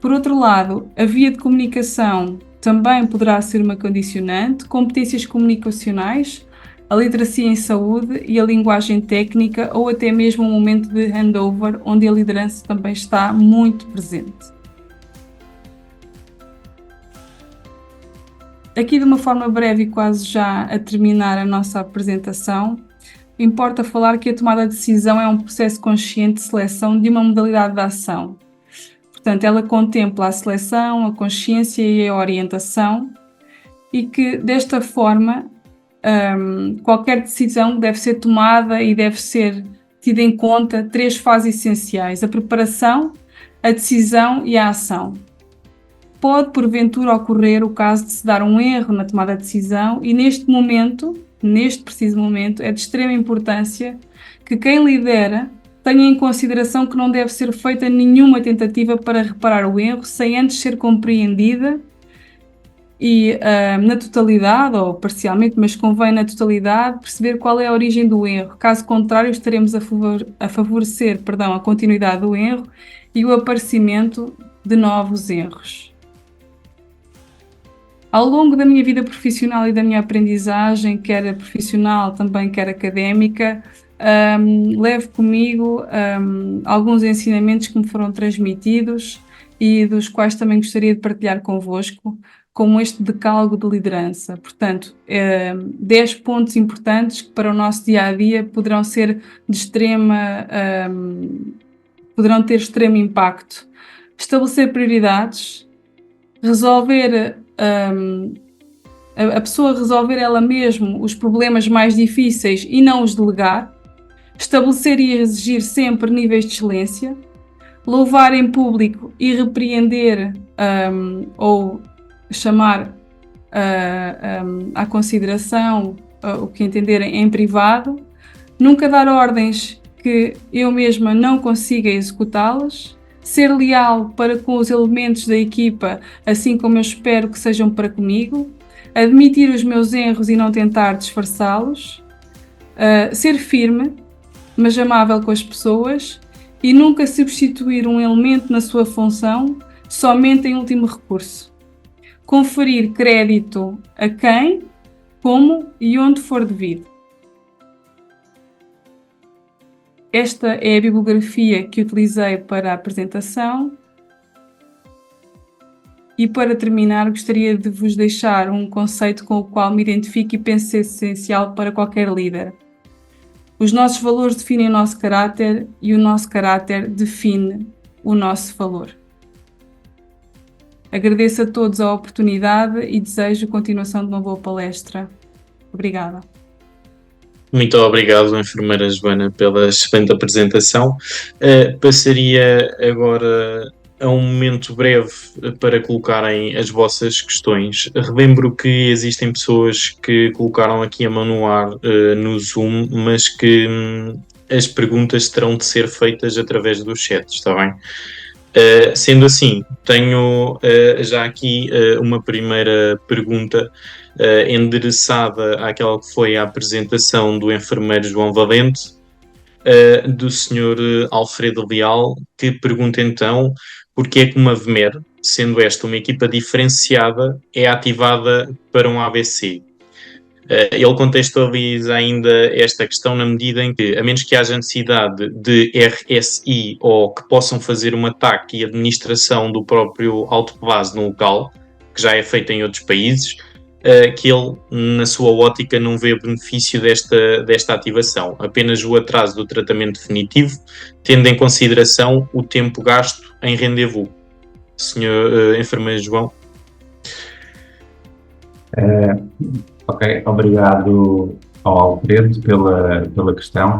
Por outro lado, a via de comunicação também poderá ser uma condicionante, competências comunicacionais, a literacia em saúde e a linguagem técnica, ou até mesmo um momento de handover, onde a liderança também está muito presente. Aqui, de uma forma breve e quase já a terminar a nossa apresentação, importa falar que a tomada de decisão é um processo consciente de seleção de uma modalidade de ação. Portanto, ela contempla a seleção, a consciência e a orientação, e que, desta forma, qualquer decisão deve ser tomada e deve ser tida em conta 3 fases essenciais: a preparação, a decisão e a ação. Pode, porventura, ocorrer o caso de se dar um erro na tomada de decisão, e neste preciso momento, é de extrema importância que quem lidera tenha em consideração que não deve ser feita nenhuma tentativa para reparar o erro sem antes ser compreendida e na totalidade, ou parcialmente, mas convém na totalidade, perceber qual é a origem do erro. Caso contrário, estaremos a favorecer, a continuidade do erro e o aparecimento de novos erros. Ao longo da minha vida profissional e da minha aprendizagem, quer profissional também, quer académica, levo comigo alguns ensinamentos que me foram transmitidos e dos quais também gostaria de partilhar convosco, como este decálogo de liderança. Portanto, 10 pontos importantes que para o nosso dia-a-dia poderão ser poderão ter extremo impacto. Estabelecer prioridades, resolver a pessoa resolver ela mesma os problemas mais difíceis e não os delegar, estabelecer e exigir sempre níveis de excelência, louvar em público e repreender ou chamar à consideração o que entenderem em privado, nunca dar ordens que eu mesma não consiga executá-las, ser leal para com os elementos da equipa, assim como eu espero que sejam para comigo, admitir os meus erros e não tentar disfarçá-los, ser firme, mas amável com as pessoas e nunca substituir um elemento na sua função somente em último recurso. Conferir crédito a quem, como e onde for devido. Esta é a bibliografia que utilizei para a apresentação e, para terminar, gostaria de vos deixar um conceito com o qual me identifico e penso ser essencial para qualquer líder. Os nossos valores definem o nosso caráter e o nosso caráter define o nosso valor. Agradeço a todos a oportunidade e desejo a continuação de uma boa palestra. Obrigada. Muito obrigado, enfermeira Joana, pela excelente apresentação. Passaria agora a um momento breve para colocarem as vossas questões. Relembro que existem pessoas que colocaram aqui a mão no ar no Zoom, mas que as perguntas terão de ser feitas através do chat, está bem? Sendo assim, tenho já aqui uma primeira pergunta endereçada àquela que foi a apresentação do enfermeiro João Valente, do Sr. Alfredo Leal, que pergunta então porque é que uma VMER, sendo esta uma equipa diferenciada, é ativada para um AVC. Ele contextualiza ainda esta questão na medida em que, a menos que haja necessidade de RSI ou que possam fazer um ataque e administração do próprio autoclave no local, que já é feito em outros países, que ele, na sua ótica, não vê o benefício desta ativação, apenas o atraso do tratamento definitivo, tendo em consideração o tempo gasto em rendezvous. Senhor enfermeiro João. Ok, obrigado ao Alfredo pela questão.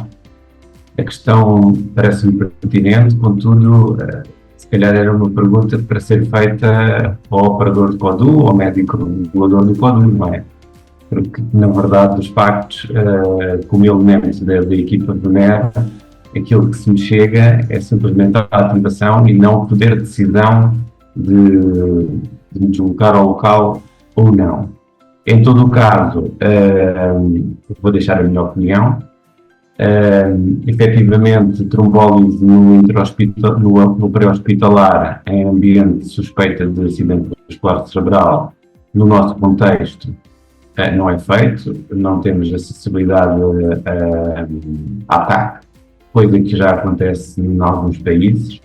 A questão parece-me pertinente, contudo, se calhar era uma pergunta para ser feita ao operador de CODU ou ao médico regulador do CODU, não é? Porque, na verdade, os factos, como elementos da equipa do NER, aquilo que se me chega é simplesmente a ativação e não o poder de decisão de me deslocar ao local ou não. Em todo o caso, vou deixar a minha opinião. Efetivamente, trombólise no pré-hospitalar em ambiente suspeita de acidente vascular cerebral, no nosso contexto, não é feito, não temos acessibilidade a ataque, coisa que já acontece em alguns países.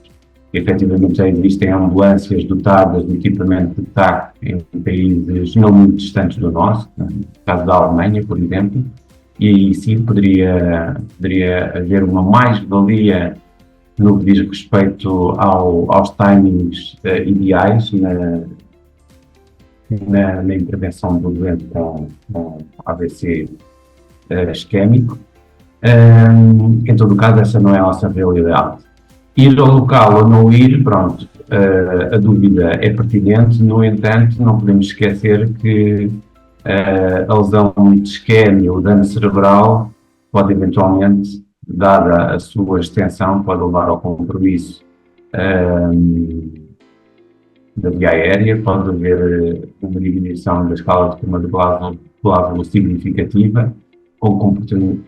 Efetivamente já existem ambulâncias dotadas de equipamento de TAC em países não muito distantes do nosso, no caso da Alemanha, por exemplo, e aí sim poderia haver uma mais-valia no que diz respeito aos timings ideais na intervenção do doente com AVC isquémico. Em todo o caso, essa não é a nossa realidade. Ir ao local ou não ir, pronto, a dúvida é pertinente, no entanto, não podemos esquecer que a lesão de isquémia ou dano cerebral pode eventualmente, dada a sua extensão, pode levar ao compromisso da via aérea, pode haver uma diminuição da escala de clima de Glasgow significativa, com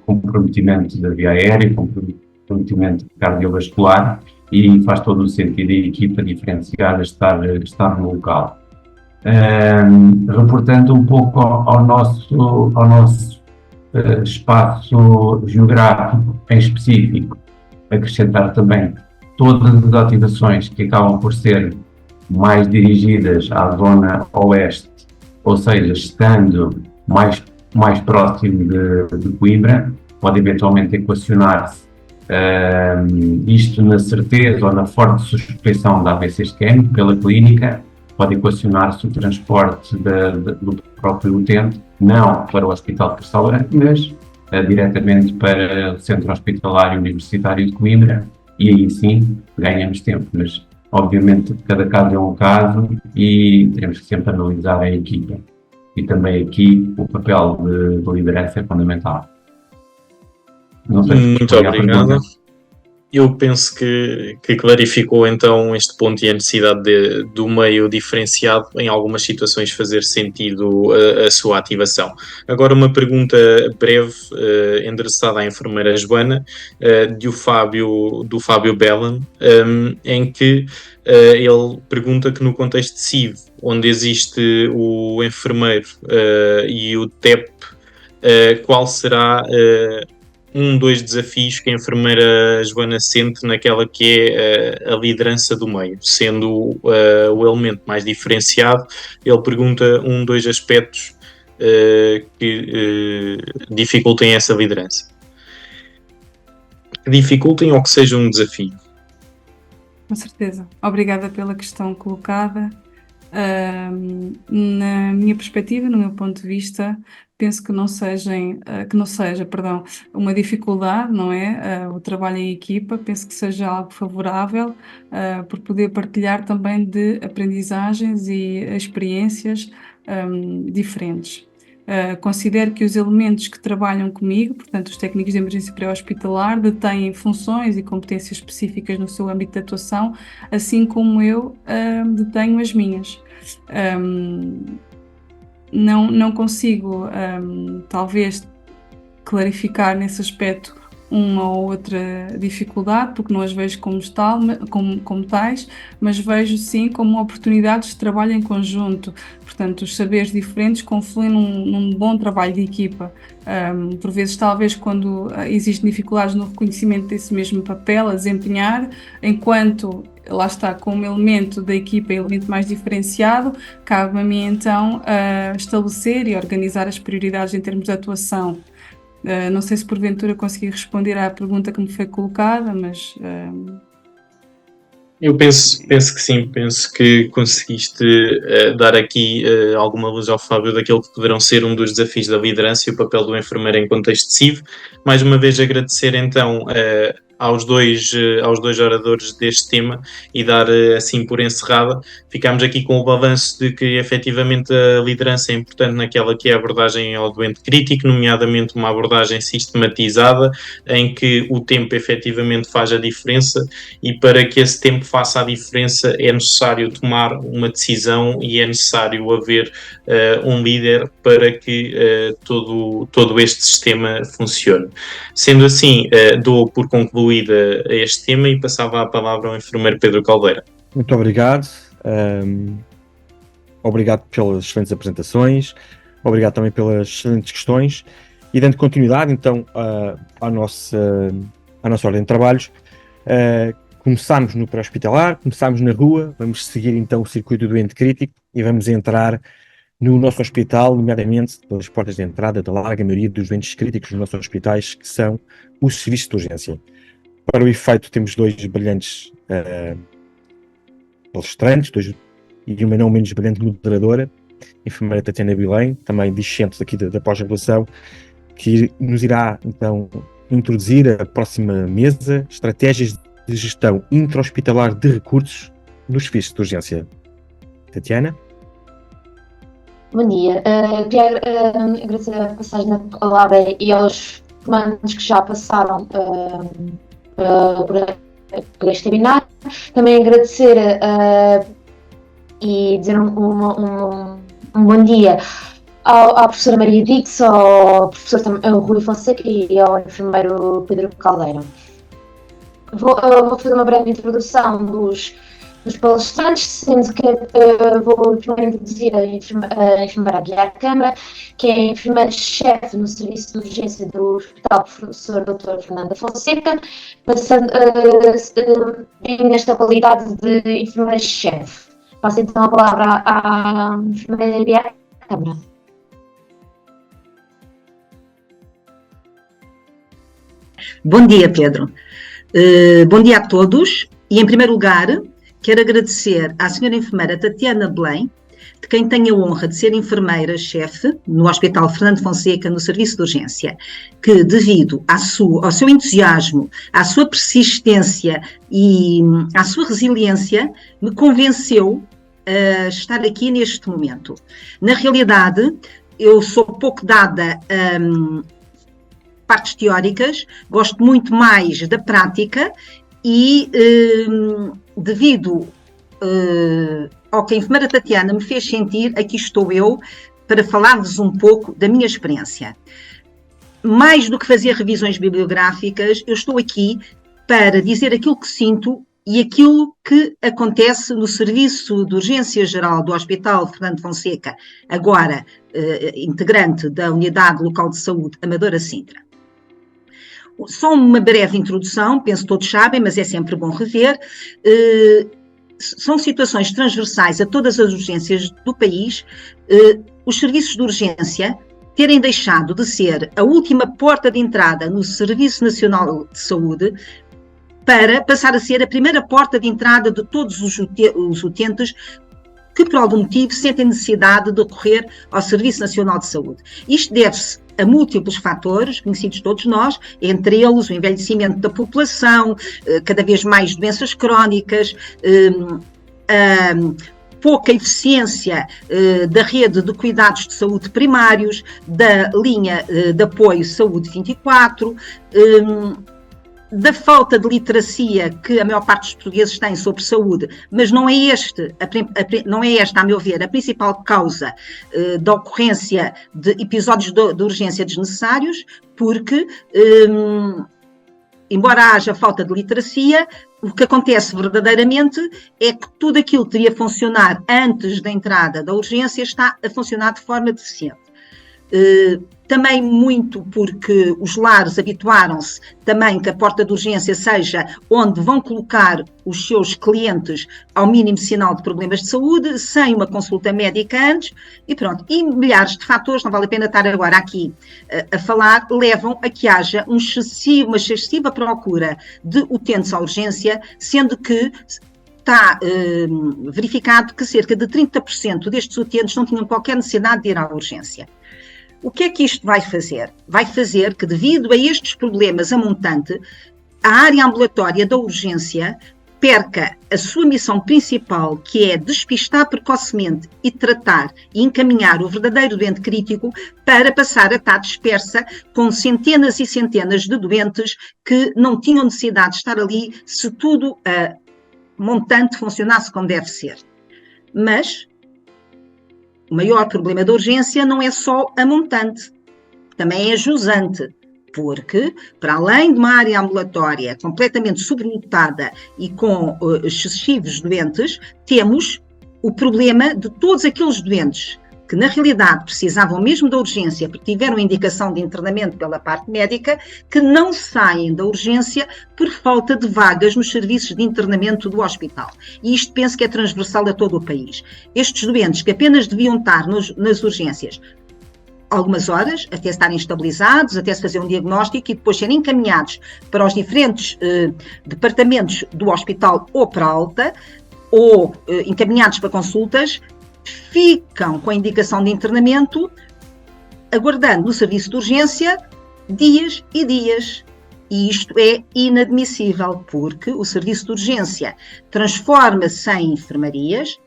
comprometimento da via aérea, comprometimento cardiovascular, e faz todo o sentido a equipa diferenciada estar no local. Reportando um pouco ao nosso espaço geográfico em específico, acrescentar também todas as ativações que acabam por ser mais dirigidas à zona oeste, ou seja, estando mais próximo de Coimbra, pode eventualmente equacionar-se isto na certeza ou na forte suspeição da AVC isquémico pela clínica, pode equacionar-se o transporte do próprio utente, não para o Hospital de Castelo Branco, mas diretamente para o Centro Hospitalário Universitário de Coimbra, e aí sim ganhamos tempo, mas obviamente cada caso é um caso e teremos que sempre analisar a equipa. E também aqui o papel de liderança é fundamental. Não sei se muito obrigado. Eu penso que clarificou então este ponto e a necessidade do meio diferenciado em algumas situações fazer sentido a sua ativação. Agora uma pergunta breve, endereçada à enfermeira Joana, do Fábio Bellan, em que ele pergunta que no contexto de CIV, onde existe o enfermeiro e o TEP, qual será dois desafios que a enfermeira Joana sente naquela que é a liderança do meio, sendo o elemento mais diferenciado. Ele pergunta dois aspectos que dificultem essa liderança. Que dificultem ou que sejam um desafio. Com certeza. Obrigada pela questão colocada. Na minha perspectiva, no meu ponto de vista, penso que não seja, uma dificuldade, não é? O trabalho em equipa, penso que seja algo favorável, por poder partilhar também de aprendizagens e experiências diferentes. Considero que os elementos que trabalham comigo, portanto os técnicos de emergência pré-hospitalar, detêm funções e competências específicas no seu âmbito de atuação, assim como eu detenho as minhas. Não consigo, talvez, clarificar nesse aspecto uma ou outra dificuldade, porque não as vejo como tais, mas vejo sim como oportunidades de trabalho em conjunto. Portanto, os saberes diferentes confluem num bom trabalho de equipa. Por vezes, talvez, quando existem dificuldades no reconhecimento desse mesmo papel a desempenhar, enquanto lá está, como elemento da equipa, elemento mais diferenciado, cabe a mim então estabelecer e organizar as prioridades em termos de atuação. Não sei se porventura consegui responder à pergunta que me foi colocada, mas... Eu penso que sim, penso que conseguiste dar aqui alguma luz ao Fábio daquilo que poderão ser dos desafios da liderança e o papel do enfermeiro em contexto de CIV. Mais uma vez agradecer então aos dois oradores deste tema e dar assim por encerrada. Ficámos aqui com o balanço de que efetivamente a liderança é importante naquela que é a abordagem ao doente crítico, nomeadamente uma abordagem sistematizada em que o tempo efetivamente faz a diferença, e para que esse tempo faça a diferença é necessário tomar uma decisão e é necessário haver um líder para que todo este sistema funcione. Sendo assim, dou por concluída este tema e passava a palavra ao enfermeiro Pedro Caldeira. Muito obrigado. Obrigado pelas excelentes apresentações, obrigado também pelas excelentes questões, e dando continuidade então à nossa ordem de trabalhos. Começámos no pré-hospitalar, começámos na rua, vamos seguir então o circuito do doente crítico e vamos entrar no nosso hospital, nomeadamente pelas portas de entrada da larga maioria dos doentes críticos nos nossos hospitais, que são os serviços de urgência. Para o efeito, temos dois brilhantes palestrantes, e uma não menos brilhante moderadora, a enfermeira Tatiana Bilém, também discente aqui da pós-graduação, que nos irá então introduzir a próxima mesa, estratégias de gestão intra-hospitalar de recursos nos serviços de urgência. Tatiana? Bom dia. Queria agradecer a passagem da palavra e aos comandos que já passaram por este webinar. Também agradecer e dizer um bom dia à professora Maria Dix, ao professor Rui Fonseca e ao enfermeiro Pedro Caldeira. Vou fazer uma breve introdução dos palestrantes, sendo que vou primeiro introduzir a enfermeira Aguiar Câmara, que é a enfermeira-chefe no serviço de urgência do Hospital Professor Dr. Fernanda Fonseca, passando nesta qualidade de enfermeira-chefe. Passo então a palavra à enfermeira Aguiar Câmara. Bom dia, Pedro. Bom dia a todos e, em primeiro lugar, quero agradecer à senhora enfermeira Tatiana Belém, de quem tenho a honra de ser enfermeira-chefe no Hospital Fernando Fonseca, no serviço de urgência, que, devido ao seu entusiasmo, à sua persistência e à sua resiliência, me convenceu a estar aqui neste momento. Na realidade, eu sou pouco dada a partes teóricas, gosto muito mais da prática e, devido ao que a enfermeira Tatiana me fez sentir, aqui estou eu para falar-vos um pouco da minha experiência. Mais do que fazer revisões bibliográficas, eu estou aqui para dizer aquilo que sinto e aquilo que acontece no Serviço de Urgência Geral do Hospital Fernando Fonseca, agora integrante da Unidade Local de Saúde Amadora Sintra. Só uma breve introdução, penso que todos sabem, mas é sempre bom rever. São situações transversais a todas as urgências do país. Os serviços de urgência terem deixado de ser a última porta de entrada no Serviço Nacional de Saúde para passar a ser a primeira porta de entrada de todos os utentes que, por algum motivo, sentem necessidade de recorrer ao Serviço Nacional de Saúde. Isto deve-se a múltiplos fatores, conhecidos todos nós, entre eles o envelhecimento da população, cada vez mais doenças crónicas, pouca eficiência da rede de cuidados de saúde primários, da linha de apoio Saúde 24, da falta de literacia que a maior parte dos portugueses têm sobre saúde, mas não é esta, a meu ver, a principal causa da ocorrência de episódios de urgência desnecessários, porque, embora haja falta de literacia, o que acontece verdadeiramente é que tudo aquilo que teria funcionar antes da entrada da urgência está a funcionar de forma deficiente. Também muito porque os lares habituaram-se também que a porta de urgência seja onde vão colocar os seus clientes ao mínimo sinal de problemas de saúde, sem uma consulta médica antes, e pronto. E milhares de fatores, não vale a pena estar agora aqui a falar, levam a que haja uma excessiva procura de utentes à urgência, sendo que está verificado que cerca de 30% destes utentes não tinham qualquer necessidade de ir à urgência. O que é que isto vai fazer? Vai fazer que, devido a estes problemas a montante, a área ambulatória da urgência perca a sua missão principal, que é despistar precocemente e tratar e encaminhar o verdadeiro doente crítico, para passar a estar dispersa com centenas e centenas de doentes que não tinham necessidade de estar ali se tudo a montante funcionasse como deve ser. Mas o maior problema da urgência não é só a montante, também é jusante, porque, para além de uma área ambulatória completamente sobrelotada e com excessivos doentes, temos o problema de todos aqueles doentes que, na realidade, precisavam mesmo da urgência, porque tiveram indicação de internamento pela parte médica, que não saem da urgência por falta de vagas nos serviços de internamento do hospital. E isto penso que é transversal a todo o país. Estes doentes que apenas deviam estar nas urgências algumas horas, até estarem estabilizados, até se fazer um diagnóstico e depois serem encaminhados para os diferentes departamentos do hospital ou para a alta, ou encaminhados para consultas, ficam com a indicação de internamento, aguardando no serviço de urgência dias e dias. E isto é inadmissível, porque o serviço de urgência transforma-se em enfermarias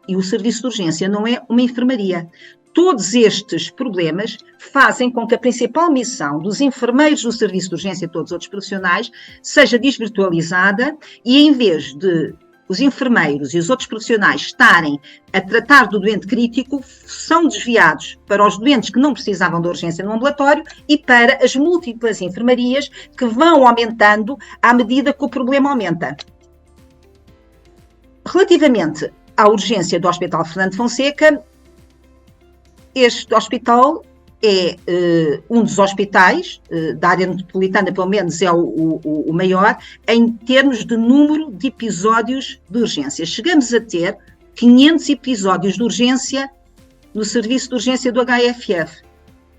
e o serviço de urgência não é uma enfermaria. Todos estes problemas fazem com que a principal missão dos enfermeiros do serviço de urgência e todos os outros profissionais seja desvirtualizada e, em vez de os enfermeiros e os outros profissionais estarem a tratar do doente crítico, são desviados para os doentes que não precisavam de urgência no ambulatório e para as múltiplas enfermarias que vão aumentando à medida que o problema aumenta. Relativamente à urgência do Hospital Fernando Fonseca, este hospital é um dos hospitais da área metropolitana, pelo menos é o maior, em termos de número de episódios de urgência. Chegamos a ter 500 episódios de urgência no serviço de urgência do HFF.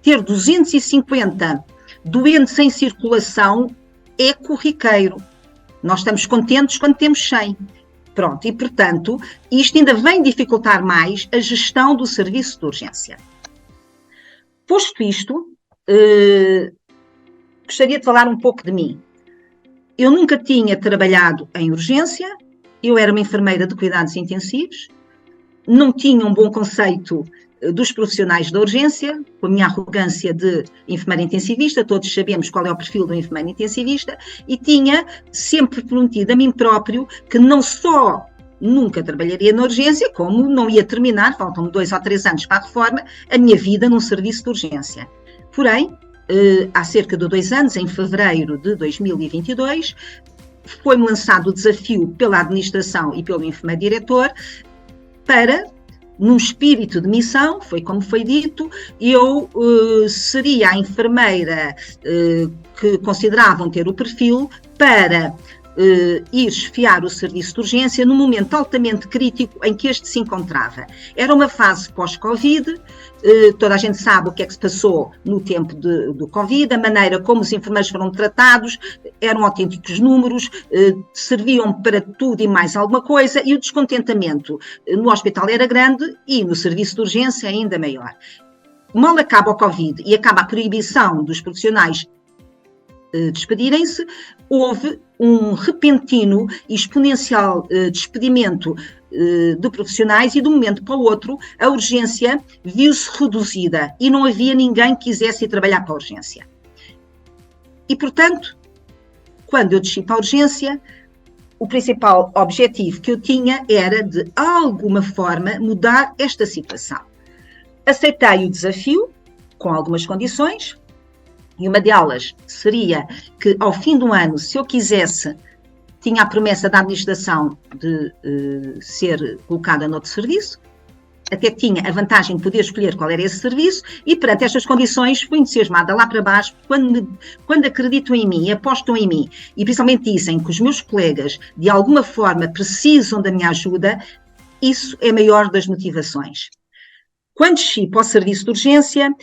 Ter 250 doentes em circulação é corriqueiro. Nós estamos contentes quando temos 100. Pronto, e portanto, isto ainda vem dificultar mais a gestão do serviço de urgência. Posto isto, gostaria de falar um pouco de mim. Eu nunca tinha trabalhado em urgência, eu era uma enfermeira de cuidados intensivos, não tinha um bom conceito dos profissionais da urgência, com a minha arrogância de enfermeira intensivista, todos sabemos qual é o perfil do enfermeiro intensivista, e tinha sempre prometido a mim próprio que não só nunca trabalharia na urgência, como não ia terminar, faltam-me 2 ou 3 anos para a reforma, a minha vida num serviço de urgência. Porém, há cerca de 2 anos, em fevereiro de 2022, foi-me lançado o desafio pela administração e pelo enfermeiro-diretor para, num espírito de missão, foi como foi dito, eu seria a enfermeira que consideravam ter o perfil para ir esfiar o serviço de urgência num momento altamente crítico em que este se encontrava. Era uma fase pós-Covid, toda a gente sabe o que é que se passou no tempo do Covid, a maneira como os enfermeiros foram tratados, eram autênticos números, serviam para tudo e mais alguma coisa, e o descontentamento no hospital era grande e no serviço de urgência ainda maior. Mal acaba o Covid e acaba a proibição dos profissionais despedirem-se, houve um repentino e exponencial despedimento de profissionais e de um momento para o outro a urgência viu-se reduzida e não havia ninguém que quisesse ir trabalhar para a urgência. E, portanto, quando eu desci para a urgência, o principal objetivo que eu tinha era, de alguma forma, mudar esta situação. Aceitei o desafio, com algumas condições, e uma delas seria que, ao fim do ano, se eu quisesse, tinha a promessa da administração de ser colocada noutro serviço, até tinha a vantagem de poder escolher qual era esse serviço, e perante estas condições fui entusiasmada lá para baixo, quando acreditam em mim e apostam em mim, e principalmente dizem que os meus colegas, de alguma forma, precisam da minha ajuda, isso é a maior das motivações. Quando desci para o serviço de urgência,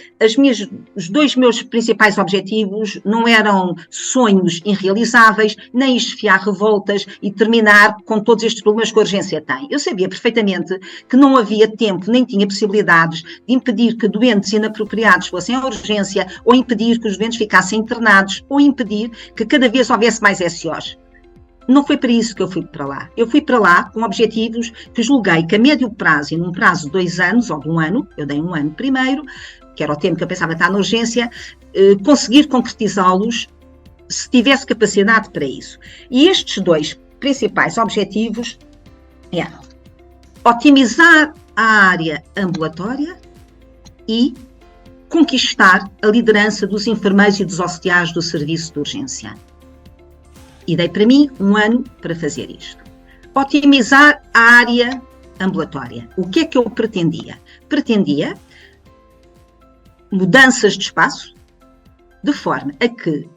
os 2 meus principais objetivos não eram sonhos irrealizáveis, nem esfiar revoltas e terminar com todos estes problemas que a urgência tem. Eu sabia perfeitamente que não havia tempo, nem tinha possibilidades de impedir que doentes inapropriados fossem à urgência, ou impedir que os doentes ficassem internados, ou impedir que cada vez houvesse mais SOs. Não foi para isso que eu fui para lá. Eu fui para lá com objetivos que julguei que a médio prazo, e num prazo de 2 anos ou de 1 ano, eu dei 1 ano primeiro, que era o tempo que eu pensava estar na urgência, conseguir concretizá-los se tivesse capacidade para isso. E estes 2 principais objetivos eram otimizar a área ambulatória e conquistar a liderança dos enfermeiros e dos auxiliares do serviço de urgência. E dei para mim 1 ano para fazer isto. Otimizar a área ambulatória. O que é que eu pretendia? Pretendia mudanças de espaço, de forma a que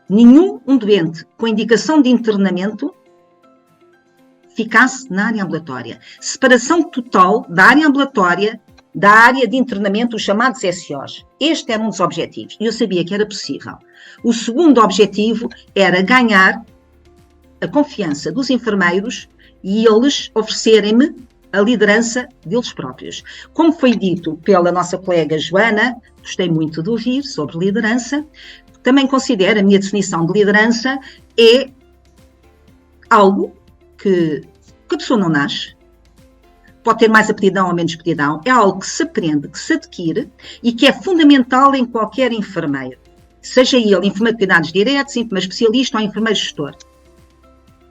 nenhum doente com indicação de internamento ficasse na área ambulatória. Separação total da área ambulatória da área de internamento, os chamados SOs. Este era um dos objetivos, e eu sabia que era possível. O segundo objetivo era ganhar a confiança dos enfermeiros e eles oferecerem-me a liderança deles próprios. Como foi dito pela nossa colega Joana, gostei muito de ouvir sobre liderança, também considero a minha definição de liderança é algo que a pessoa não nasce, pode ter mais aptidão ou menos aptidão, é algo que se aprende, que se adquire e que é fundamental em qualquer enfermeiro. Seja ele enfermeiro de cuidados diretos, enfermeiro especialista ou enfermeiro gestor.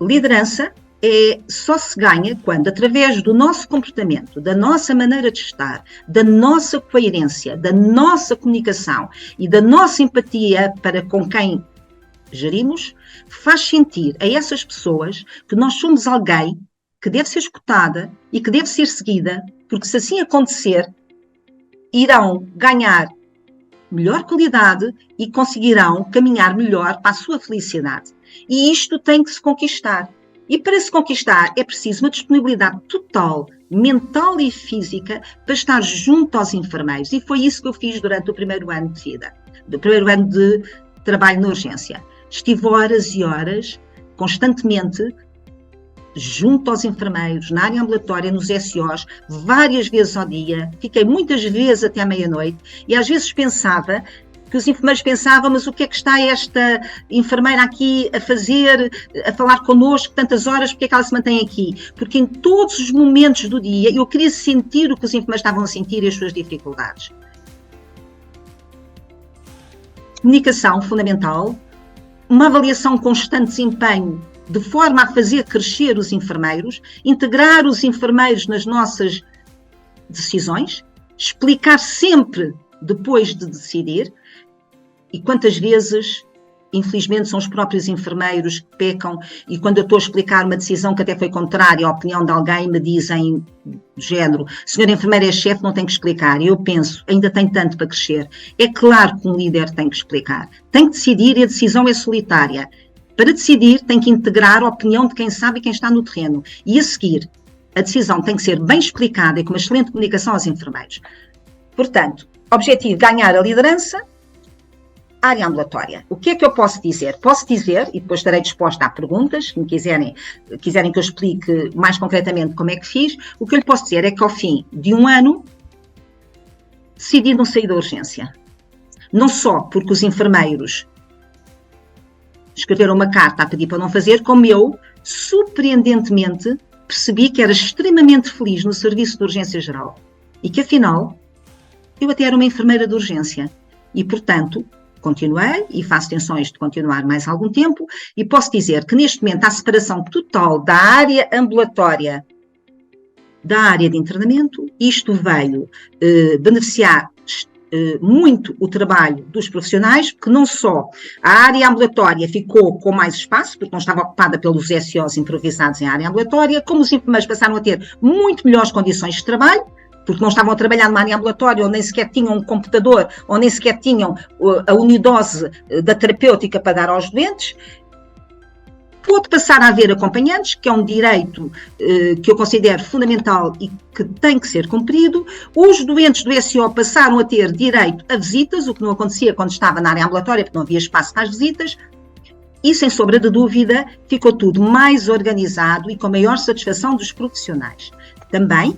Liderança só se ganha quando, através do nosso comportamento, da nossa maneira de estar, da nossa coerência, da nossa comunicação e da nossa empatia para com quem gerimos, faz sentir a essas pessoas que nós somos alguém que deve ser escutada e que deve ser seguida, porque se assim acontecer, irão ganhar melhor qualidade e conseguirão caminhar melhor para a sua felicidade. E isto tem que se conquistar. E para se conquistar é preciso uma disponibilidade total, mental e física, para estar junto aos enfermeiros. E foi isso que eu fiz durante o primeiro ano de vida, do primeiro ano de trabalho na urgência. Estive horas e horas, constantemente, junto aos enfermeiros, na área ambulatória, nos SOs, várias vezes ao dia. Fiquei muitas vezes até à meia-noite e às vezes pensava que os enfermeiros pensavam, mas o que é que está esta enfermeira aqui a fazer, a falar connosco tantas horas, porque é que ela se mantém aqui? Porque em todos os momentos do dia eu queria sentir o que os enfermeiros estavam a sentir e as suas dificuldades. Comunicação fundamental, uma avaliação constante de desempenho, de forma a fazer crescer os enfermeiros, integrar os enfermeiros nas nossas decisões, explicar sempre depois de decidir. E quantas vezes, infelizmente, são os próprios enfermeiros que pecam e quando eu estou a explicar uma decisão que até foi contrária à opinião de alguém, me dizem do género, senhora enfermeira é chefe, não tem que explicar. E eu penso, ainda tem tanto para crescer. É claro que um líder tem que explicar. Tem que decidir e a decisão é solitária. Para decidir, tem que integrar a opinião de quem sabe e quem está no terreno. E a seguir, a decisão tem que ser bem explicada e com uma excelente comunicação aos enfermeiros. Portanto, objetivo, ganhar a liderança, área ambulatória. O que é que eu posso dizer? Posso dizer, e depois estarei disposta a perguntas, se me quiserem que eu explique mais concretamente como é que fiz, o que eu lhe posso dizer é que ao fim de um ano, decidi não sair da urgência. Não só porque os enfermeiros escreveram uma carta a pedir para não fazer, como eu, surpreendentemente, percebi que era extremamente feliz no serviço de urgência geral e que, afinal, eu até era uma enfermeira de urgência. E, portanto, continuei e faço tensões de continuar mais algum tempo e posso dizer que, neste momento, há separação total da área ambulatória da área de internamento. Isto veio beneficiar muito o trabalho dos profissionais, porque não só a área ambulatória ficou com mais espaço, porque não estava ocupada pelos SOs improvisados em área ambulatória, como os enfermeiros passaram a ter muito melhores condições de trabalho, porque não estavam a trabalhar numa área ambulatória, ou nem sequer tinham um computador, ou nem sequer tinham a unidose da terapêutica para dar aos doentes. Pôde passar a haver acompanhantes, que é um direito que eu considero fundamental e que tem que ser cumprido. Os doentes do SO passaram a ter direito a visitas, o que não acontecia quando estava na área ambulatória, porque não havia espaço para as visitas. E, sem sombra de dúvida, ficou tudo mais organizado e com maior satisfação dos profissionais. Também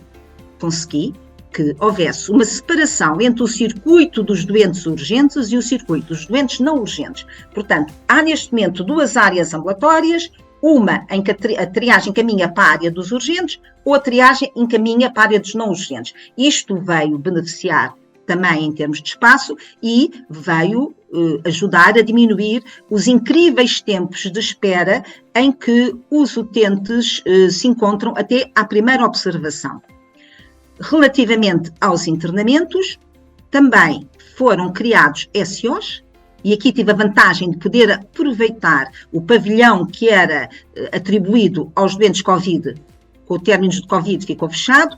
consegui que houvesse uma separação entre o circuito dos doentes urgentes e o circuito dos doentes não urgentes. Portanto, há neste momento duas áreas ambulatórias, uma em que a triagem encaminha para a área dos urgentes ou a triagem encaminha para a área dos não urgentes. Isto veio beneficiar também em termos de espaço e veio ajudar a diminuir os incríveis tempos de espera em que os utentes se encontram até à primeira observação. Relativamente aos internamentos, também foram criados SOs, e aqui tive a vantagem de poder aproveitar o pavilhão que era atribuído aos doentes Covid, com o término de Covid ficou fechado.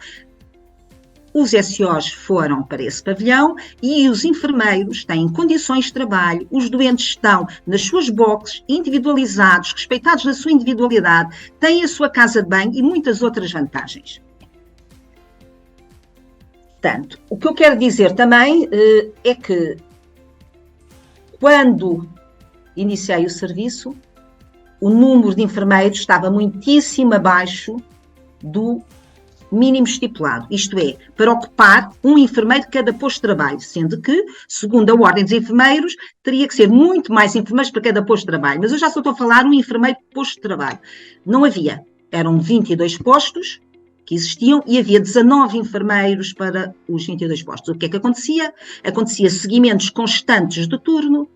Os SOs foram para esse pavilhão e os enfermeiros têm condições de trabalho, os doentes estão nas suas boxes, individualizados, respeitados na sua individualidade, têm a sua casa de banho e muitas outras vantagens. Portanto, o que eu quero dizer também é que quando iniciei o serviço, o número de enfermeiros estava muitíssimo abaixo do mínimo estipulado, isto é, para ocupar um enfermeiro de cada posto de trabalho, sendo que, segundo a Ordem dos Enfermeiros, teria que ser muito mais enfermeiros para cada posto de trabalho, mas eu já só estou a falar um enfermeiro por posto de trabalho. Não havia, eram 22 postos que existiam e havia 19 enfermeiros para os 22 postos. O que é que acontecia? Acontecia seguimentos constantes de turno,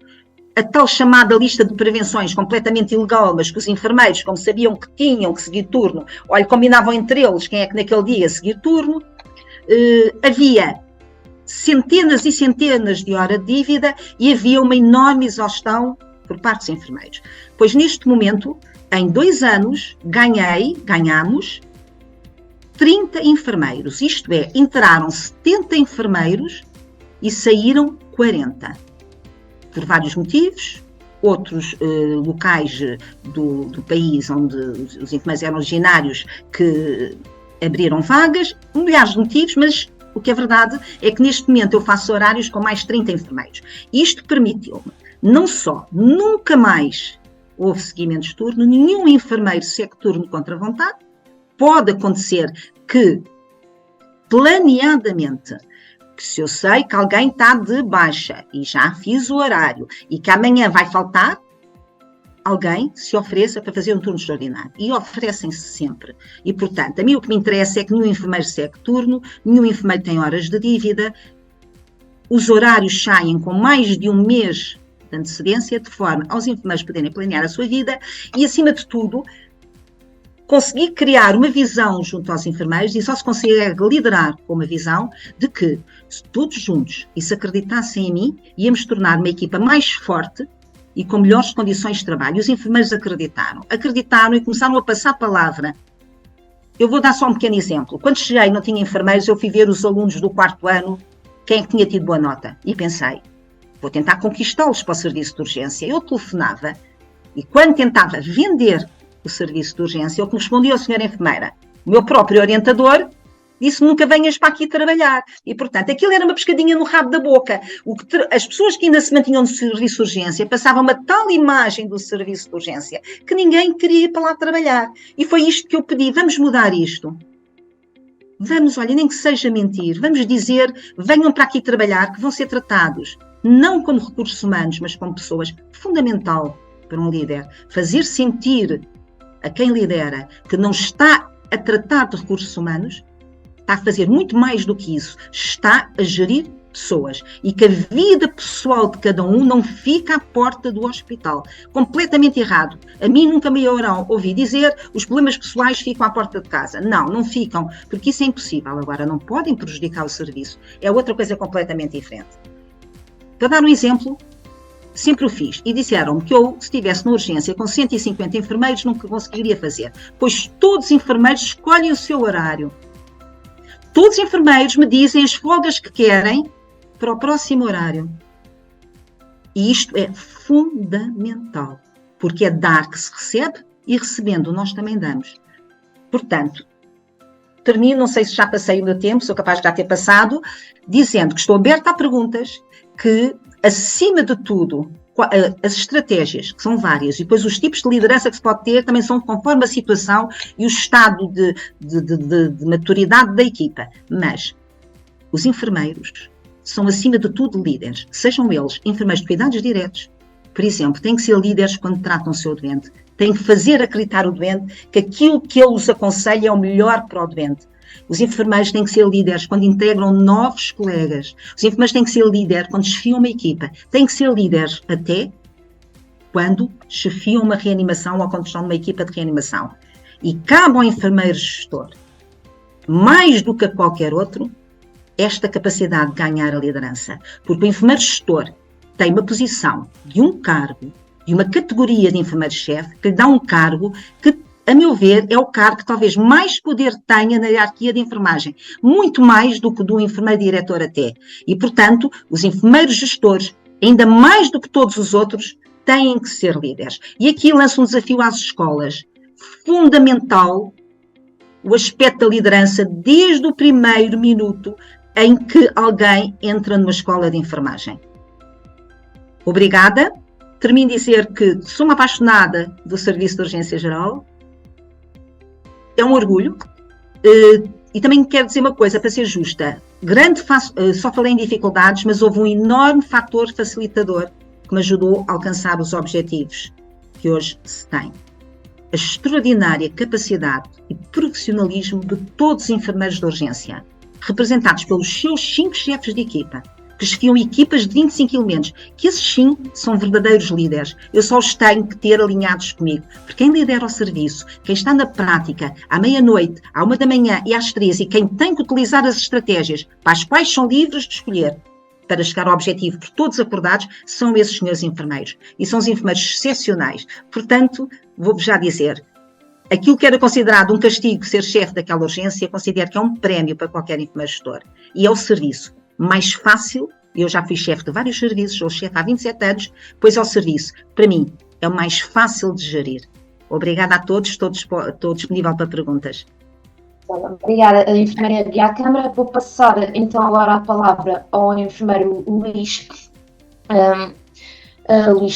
a tal chamada lista de prevenções completamente ilegal, mas que os enfermeiros, como sabiam que tinham que seguir turno, olha, combinavam entre eles quem é que naquele dia ia seguir turno, havia centenas e centenas de horas de dívida e havia uma enorme exaustão por parte dos enfermeiros. Pois neste momento, em 2 anos, ganhamos 30 enfermeiros, isto é, entraram 70 enfermeiros e saíram 40. Por vários motivos, outros locais do país onde os enfermeiros eram originários que abriram vagas, milhares de motivos, mas o que é verdade é que neste momento eu faço horários com mais 30 enfermeiros. Isto permitiu-me, não só, nunca mais houve seguimento de turno, nenhum enfermeiro segue turno contra a vontade, pode acontecer que, planeadamente, que se eu sei que alguém está de baixa e já fiz o horário e que amanhã vai faltar, alguém se ofereça para fazer um turno extraordinário. E oferecem-se sempre. E, portanto, a mim o que me interessa é que nenhum enfermeiro segue turno, nenhum enfermeiro tem horas de dívida, os horários saem com mais de 1 mês de antecedência, de forma aos enfermeiros poderem planear a sua vida e, acima de tudo, conseguir criar uma visão junto aos enfermeiros, e só se consegue liderar com uma visão de que, se todos juntos e se acreditassem em mim, íamos tornar uma equipa mais forte e com melhores condições de trabalho. E os enfermeiros acreditaram e começaram a passar a palavra. Eu vou dar só um pequeno exemplo. Quando cheguei não tinha enfermeiros, eu fui ver os alunos do 4º ano, quem é que tinha tido boa nota, e pensei, vou tentar conquistá-los para o serviço de urgência. Eu telefonava e quando tentava vender o serviço de urgência, eu que me respondia ao senhor enfermeira, o meu próprio orientador disse nunca venhas para aqui trabalhar. E, portanto, aquilo era uma pescadinha no rabo da boca. As pessoas que ainda se mantinham no serviço de urgência passavam uma tal imagem do serviço de urgência que ninguém queria ir para lá trabalhar. E foi isto que eu pedi, vamos mudar isto. Vamos, olha, nem que seja mentir, vamos dizer, venham para aqui trabalhar, que vão ser tratados, não como recursos humanos, mas como pessoas. Fundamental para um líder, fazer sentir a quem lidera que não está a tratar de recursos humanos, está a fazer muito mais do que isso, está a gerir pessoas e que a vida pessoal de cada um não fica à porta do hospital. Completamente errado. A mim nunca me ouvi dizer os problemas pessoais ficam à porta de casa. Não, não ficam, porque isso é impossível. Agora, não podem prejudicar o serviço. É outra coisa completamente diferente. Para dar um exemplo, sempre o fiz e disseram-me que eu, se estivesse na urgência com 150 enfermeiros, nunca conseguiria fazer, pois todos os enfermeiros escolhem o seu horário. Todos os enfermeiros me dizem as folgas que querem para o próximo horário. E isto é fundamental, porque é dar que se recebe e recebendo nós também damos. Portanto, termino, não sei se já passei o meu tempo, sou capaz de já ter passado, dizendo que estou aberta a perguntas, que acima de tudo, as estratégias, que são várias, e depois os tipos de liderança que se pode ter também são conforme a situação e o estado de maturidade da equipa. Mas os enfermeiros são, acima de tudo, líderes. Sejam eles enfermeiros de cuidados diretos, por exemplo, têm que ser líderes quando tratam o seu doente. Têm que fazer acreditar o doente que aquilo que ele os aconselha é o melhor para o doente. Os enfermeiros têm que ser líderes quando integram novos colegas. Os enfermeiros têm que ser líderes quando chefiam uma equipa. Têm que ser líderes até quando chefiam uma reanimação ou quando estão numa equipa de reanimação. E cabe ao enfermeiro gestor, mais do que a qualquer outro, esta capacidade de ganhar a liderança. Porque o enfermeiro gestor tem uma posição de um cargo, de uma categoria de enfermeiro-chefe, que lhe dá um cargo que, a meu ver, é o cargo que talvez mais poder tenha na hierarquia de enfermagem, muito mais do que do enfermeiro-diretor até. E, portanto, os enfermeiros gestores, ainda mais do que todos os outros, têm que ser líderes. E aqui lanço um desafio às escolas. Fundamental o aspecto da liderança desde o primeiro minuto em que alguém entra numa escola de enfermagem. Obrigada. Termino de dizer que sou uma apaixonada do Serviço de Urgência Geral. É um orgulho. E também quero dizer uma coisa, para ser justa. Só falei em dificuldades, mas houve um enorme fator facilitador que me ajudou a alcançar os objetivos que hoje se tem. A extraordinária capacidade e profissionalismo de todos os enfermeiros de urgência, representados pelos seus 5 chefes de equipa, que que chefiam equipas de 25 elementos, que esses sim são verdadeiros líderes. Eu só os tenho que ter alinhados comigo, porque quem lidera o serviço, quem está na prática, à meia-noite, à 1 da manhã e às 3, e quem tem que utilizar as estratégias para as quais são livres de escolher, para chegar ao objetivo por todos acordados, são esses senhores enfermeiros. E são os enfermeiros excepcionais. Portanto, vou-vos já dizer, aquilo que era considerado um castigo ser chefe daquela urgência, considero que é um prémio para qualquer enfermeiro gestor. E é o serviço mais fácil, eu já fui chefe de vários serviços, sou chefe há 27 anos, pois é o serviço, para mim, é o mais fácil de gerir. Obrigada a todos, estou disponível para perguntas. Obrigada, enfermeira Guiá Câmara. Vou passar então agora a palavra ao enfermeiro Luís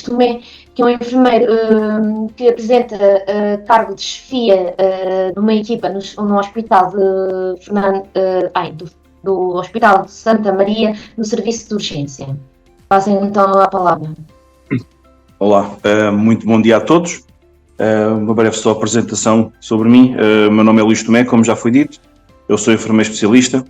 Tomé, que é um enfermeiro que apresenta cargo de chefia numa equipa no Hospital do Hospital de Santa Maria, no serviço de urgência. Passem então a palavra. Olá, muito bom dia a todos. Uma breve só apresentação sobre mim. Meu nome é Luís Tomé, como já foi dito. Eu sou enfermeiro especialista.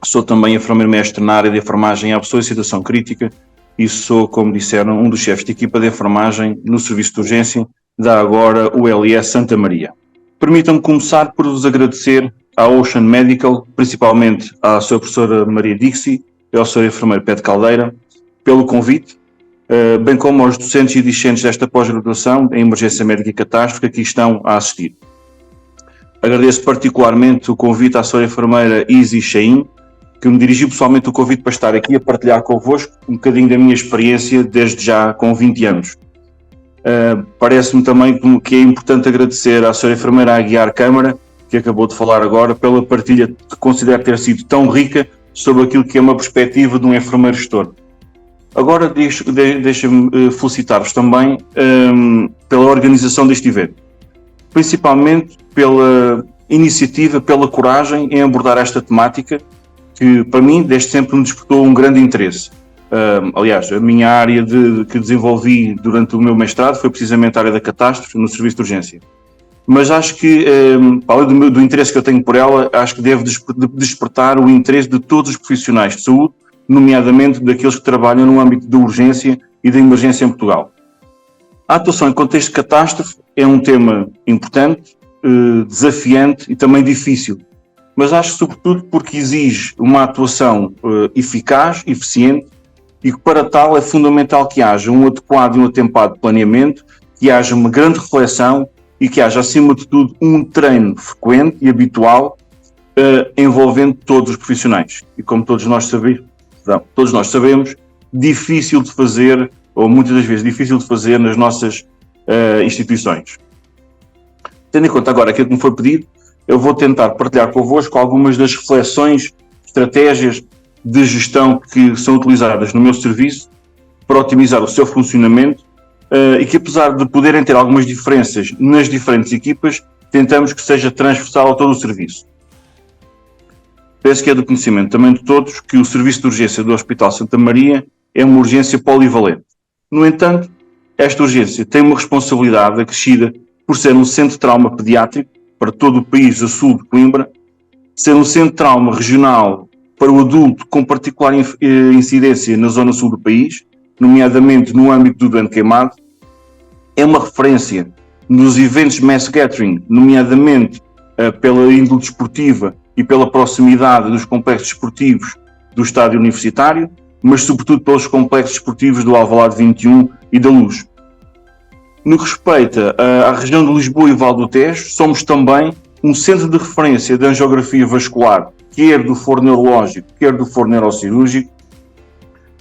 Sou também enfermeiro mestre na área de enfermagem à pessoa em situação crítica e sou, como disseram, um dos chefes de equipa de enfermagem no serviço de urgência da agora ULS Santa Maria. Permitam-me começar por vos agradecer à Ocean Medical, principalmente à sua professora Maria Dixie e ao seu enfermeiro Pedro Caldeira, pelo convite, bem como aos docentes e discentes desta pós-graduação em Emergência Médica e Catástrofe que aqui estão a assistir. Agradeço particularmente o convite à sua enfermeira Izzy Chaim, que me dirigiu pessoalmente o convite para estar aqui a partilhar convosco um bocadinho da minha experiência desde já com 20 anos. Parece-me também que é importante agradecer à sra. Enfermeira Aguiar Câmara, que acabou de falar agora, pela partilha que considero ter sido tão rica sobre aquilo que é uma perspectiva de um enfermeiro gestor. Agora deixa-me felicitar-vos também pela organização deste evento, principalmente pela iniciativa, pela coragem em abordar esta temática que para mim desde sempre me despertou um grande interesse. Aliás, a minha área que desenvolvi durante o meu mestrado foi precisamente a área da catástrofe no serviço de urgência. Mas acho que, além do interesse que eu tenho por ela, acho que deve despertar o interesse de todos os profissionais de saúde, nomeadamente daqueles que trabalham no âmbito da urgência e da emergência em Portugal. A atuação em contexto de catástrofe é um tema importante, desafiante e também difícil, mas acho sobretudo porque exige uma atuação eficaz, eficiente, e que para tal é fundamental que haja um adequado e um atempado planeamento, que haja uma grande reflexão e que haja, acima de tudo, um treino frequente e habitual envolvendo todos os profissionais. E como todos nós sabemos, difícil de fazer, ou muitas das vezes difícil de fazer nas nossas instituições. Tendo em conta agora aquilo que me foi pedido, eu vou tentar partilhar convosco algumas das reflexões, estratégias de gestão que são utilizadas no meu serviço para otimizar o seu funcionamento e que, apesar de poderem ter algumas diferenças nas diferentes equipas, tentamos que seja transversal a todo o serviço. Penso que é do conhecimento também de todos que o serviço de urgência do Hospital Santa Maria é uma urgência polivalente. No entanto, esta urgência tem uma responsabilidade acrescida por ser um centro de trauma pediátrico para todo o país a sul de Coimbra, ser um centro de trauma regional para o adulto com particular incidência na zona sul do país, nomeadamente no âmbito do doente queimado, é uma referência nos eventos mass gathering, nomeadamente pela índole desportiva e pela proximidade dos complexos desportivos do estádio universitário, mas sobretudo pelos complexos desportivos do Alvalade 21 e da Luz. No que respeita à região de Lisboa e Val do Tejo, somos também um centro de referência de angiografia vascular, quer do foro neurológico, quer do foro neurocirúrgico,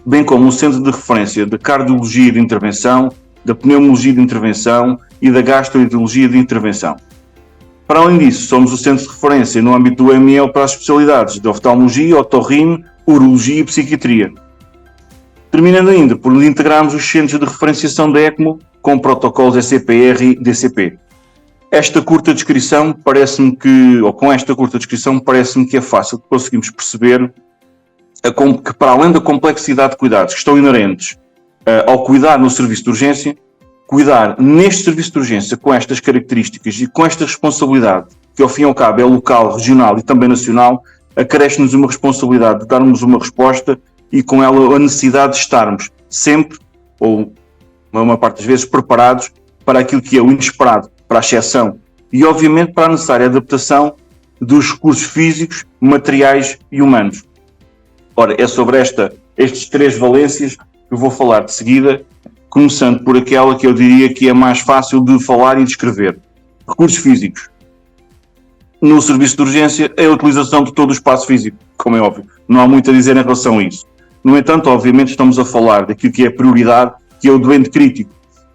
bem como um centro de referência de cardiologia de intervenção, da pneumologia de intervenção e da gastroenterologia de intervenção. Para além disso, somos o centro de referência no âmbito do ML para as especialidades de oftalmologia, otorrino, urologia e psiquiatria. Terminando ainda por integrarmos os centros de referenciação da ECMO com protocolos ECPR e DCP. Com esta curta descrição parece-me que é fácil que conseguimos perceber que, para além da complexidade de cuidados que estão inerentes ao cuidar no serviço de urgência, cuidar neste serviço de urgência com estas características e com esta responsabilidade, que ao fim e ao cabo é local, regional e também nacional, acresce-nos uma responsabilidade de darmos uma resposta e com ela a necessidade de estarmos sempre, ou uma parte das vezes, preparados para aquilo que é o inesperado, para a exceção e, obviamente, para a necessária adaptação dos recursos físicos, materiais e humanos. Ora, é sobre estes 3 valências que eu vou falar de seguida, começando por aquela que eu diria que é mais fácil de falar e descrever. Recursos físicos. No serviço de urgência é a utilização de todo o espaço físico, como é óbvio. Não há muito a dizer em relação a isso. No entanto, obviamente, estamos a falar daquilo que é a prioridade, que é o doente crítico.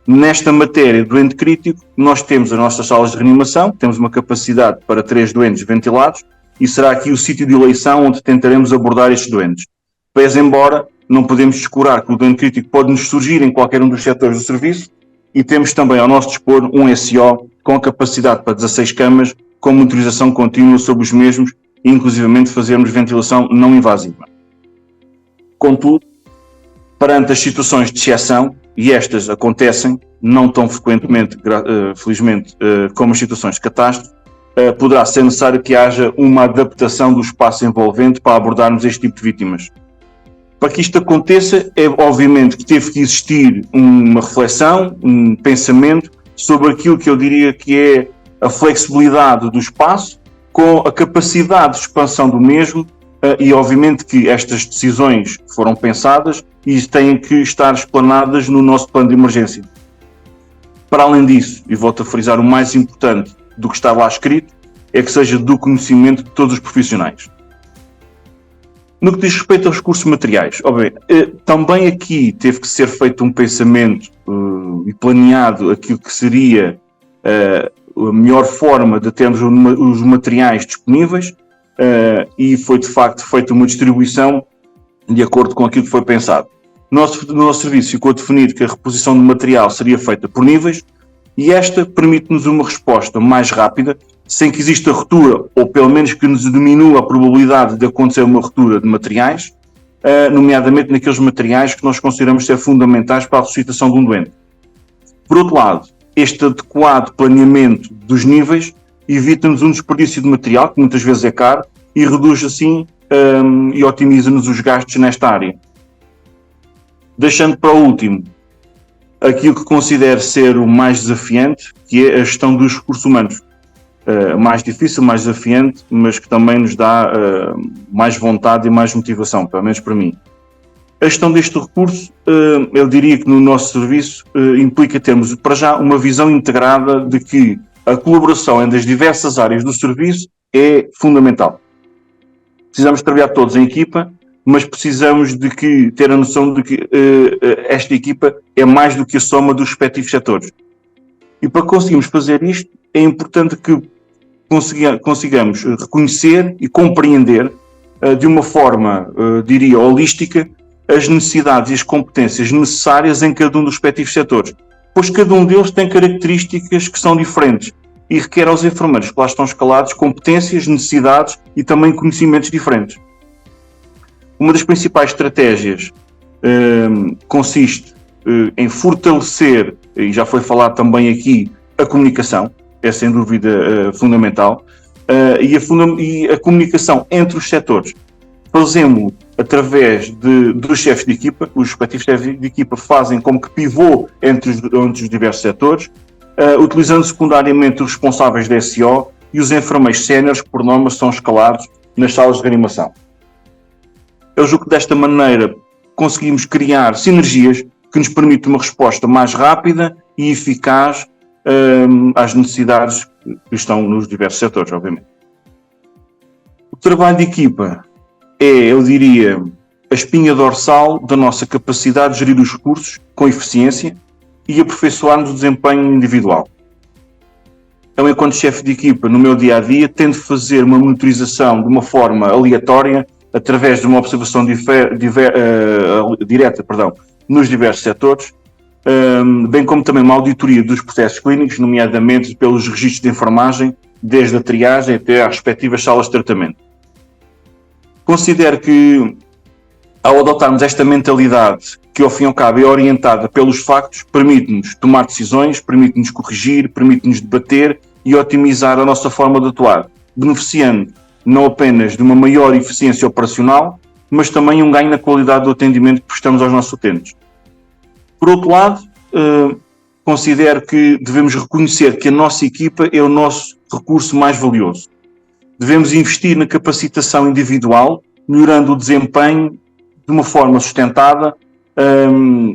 Nesta matéria, doente crítico, nós temos as nossas salas de reanimação, temos uma capacidade para 3 doentes ventilados e será aqui o sítio de eleição onde tentaremos abordar estes doentes. Pese embora, não podemos descurar que o doente crítico pode nos surgir em qualquer um dos setores do serviço e temos também ao nosso dispor um SO com a capacidade para 16 camas, com monitorização contínua sobre os mesmos e inclusivamente fazermos ventilação não invasiva. Contudo, perante as situações de exceção, e estas acontecem não tão frequentemente, felizmente, como as situações de catástrofe, poderá ser necessário que haja uma adaptação do espaço envolvente para abordarmos este tipo de vítimas. Para que isto aconteça, é obviamente que teve que existir uma reflexão, um pensamento sobre aquilo que eu diria que é a flexibilidade do espaço, com a capacidade de expansão do mesmo, e obviamente que estas decisões foram pensadas e têm que estar explanadas no nosso plano de emergência. Para além disso, e volto a frisar, o mais importante do que está lá escrito é que seja do conhecimento de todos os profissionais. No que diz respeito aos recursos materiais, também aqui teve que ser feito um pensamento e planeado aquilo que seria a melhor forma de termos os materiais disponíveis, e foi de facto feita uma distribuição de acordo com aquilo que foi pensado. No nosso serviço ficou definido que a reposição de material seria feita por níveis e esta permite-nos uma resposta mais rápida, sem que exista ruptura, ou pelo menos que nos diminua a probabilidade de acontecer uma ruptura de materiais, nomeadamente naqueles materiais que nós consideramos ser fundamentais para a ressuscitação de um doente. Por outro lado, este adequado planeamento dos níveis evita-nos um desperdício de material, que muitas vezes é caro, e reduz assim e otimiza-nos os gastos nesta área. Deixando para o último aquilo que considero ser o mais desafiante, que é a gestão dos recursos humanos. Mais difícil, mais desafiante, mas que também nos dá mais vontade e mais motivação, pelo menos para mim. A gestão deste recurso, eu diria que no nosso serviço implica termos, para já, uma visão integrada de que a colaboração entre as diversas áreas do serviço é fundamental. Precisamos trabalhar todos em equipa, mas precisamos de ter a noção de que esta equipa é mais do que a soma dos respectivos setores. E para conseguirmos fazer isto, é importante que consigamos reconhecer e compreender de uma forma, diria, holística, as necessidades e as competências necessárias em cada um dos respectivos setores, pois cada um deles tem características que são diferentes e requer aos enfermeiros que lá estão escalados competências, necessidades e também conhecimentos diferentes. Uma das principais estratégias consiste em fortalecer, e já foi falado também aqui, a comunicação, é sem dúvida fundamental, e a comunicação entre os setores. Fazemos através dos chefes de equipa, os respectivos chefes de equipa fazem como que pivô entre os diversos setores, utilizando secundariamente os responsáveis da SO e os enfermeiros séniores que por norma são escalados nas salas de reanimação. Eu julgo que desta maneira conseguimos criar sinergias que nos permitem uma resposta mais rápida e eficaz às necessidades que estão nos diversos setores, obviamente. O trabalho de equipa é, eu diria, a espinha dorsal da nossa capacidade de gerir os recursos com eficiência e aperfeiçoarmos o desempenho individual. Eu, enquanto chefe de equipa, no meu dia-a-dia, tento fazer uma monitorização de uma forma aleatória, através de uma observação direta nos diversos setores, bem como também uma auditoria dos processos clínicos, nomeadamente pelos registros de enfermagem, desde a triagem até às respectivas salas de tratamento. Considero que, ao adotarmos esta mentalidade, que ao fim e ao cabo é orientada pelos factos, permite-nos tomar decisões, permite-nos corrigir, permite-nos debater e otimizar a nossa forma de atuar, beneficiando não apenas de uma maior eficiência operacional, mas também um ganho na qualidade do atendimento que prestamos aos nossos utentes. Por outro lado, considero que devemos reconhecer que a nossa equipa é o nosso recurso mais valioso. Devemos investir na capacitação individual, melhorando o desempenho de uma forma sustentada,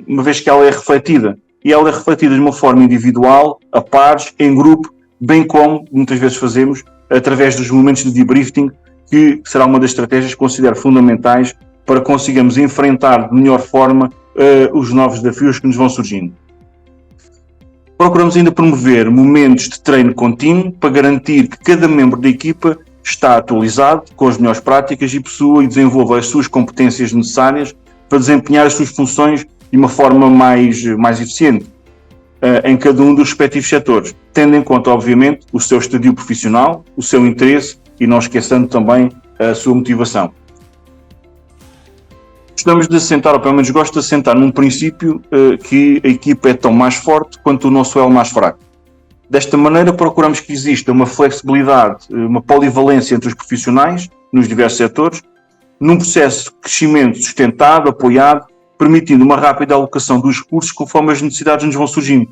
uma vez que ela é refletida. E ela é refletida de uma forma individual, a pares, em grupo, bem como muitas vezes fazemos através dos momentos de debriefing, que será uma das estratégias que considero fundamentais para conseguirmos enfrentar de melhor forma os novos desafios que nos vão surgindo. Procuramos ainda promover momentos de treino contínuo para garantir que cada membro da equipa está atualizado com as melhores práticas e possua e desenvolva as suas competências necessárias para desempenhar as suas funções de uma forma mais eficiente em cada um dos respectivos setores, tendo em conta, obviamente, o seu estadio profissional, o seu interesse e não esquecendo também a sua motivação. Gostamos de assentar, ou pelo menos gosto de assentar num princípio que a equipa é tão mais forte quanto o nosso elo mais fraco. Desta maneira, procuramos que exista uma flexibilidade, uma polivalência entre os profissionais, nos diversos setores, num processo de crescimento sustentado, apoiado, permitindo uma rápida alocação dos recursos conforme as necessidades nos vão surgindo.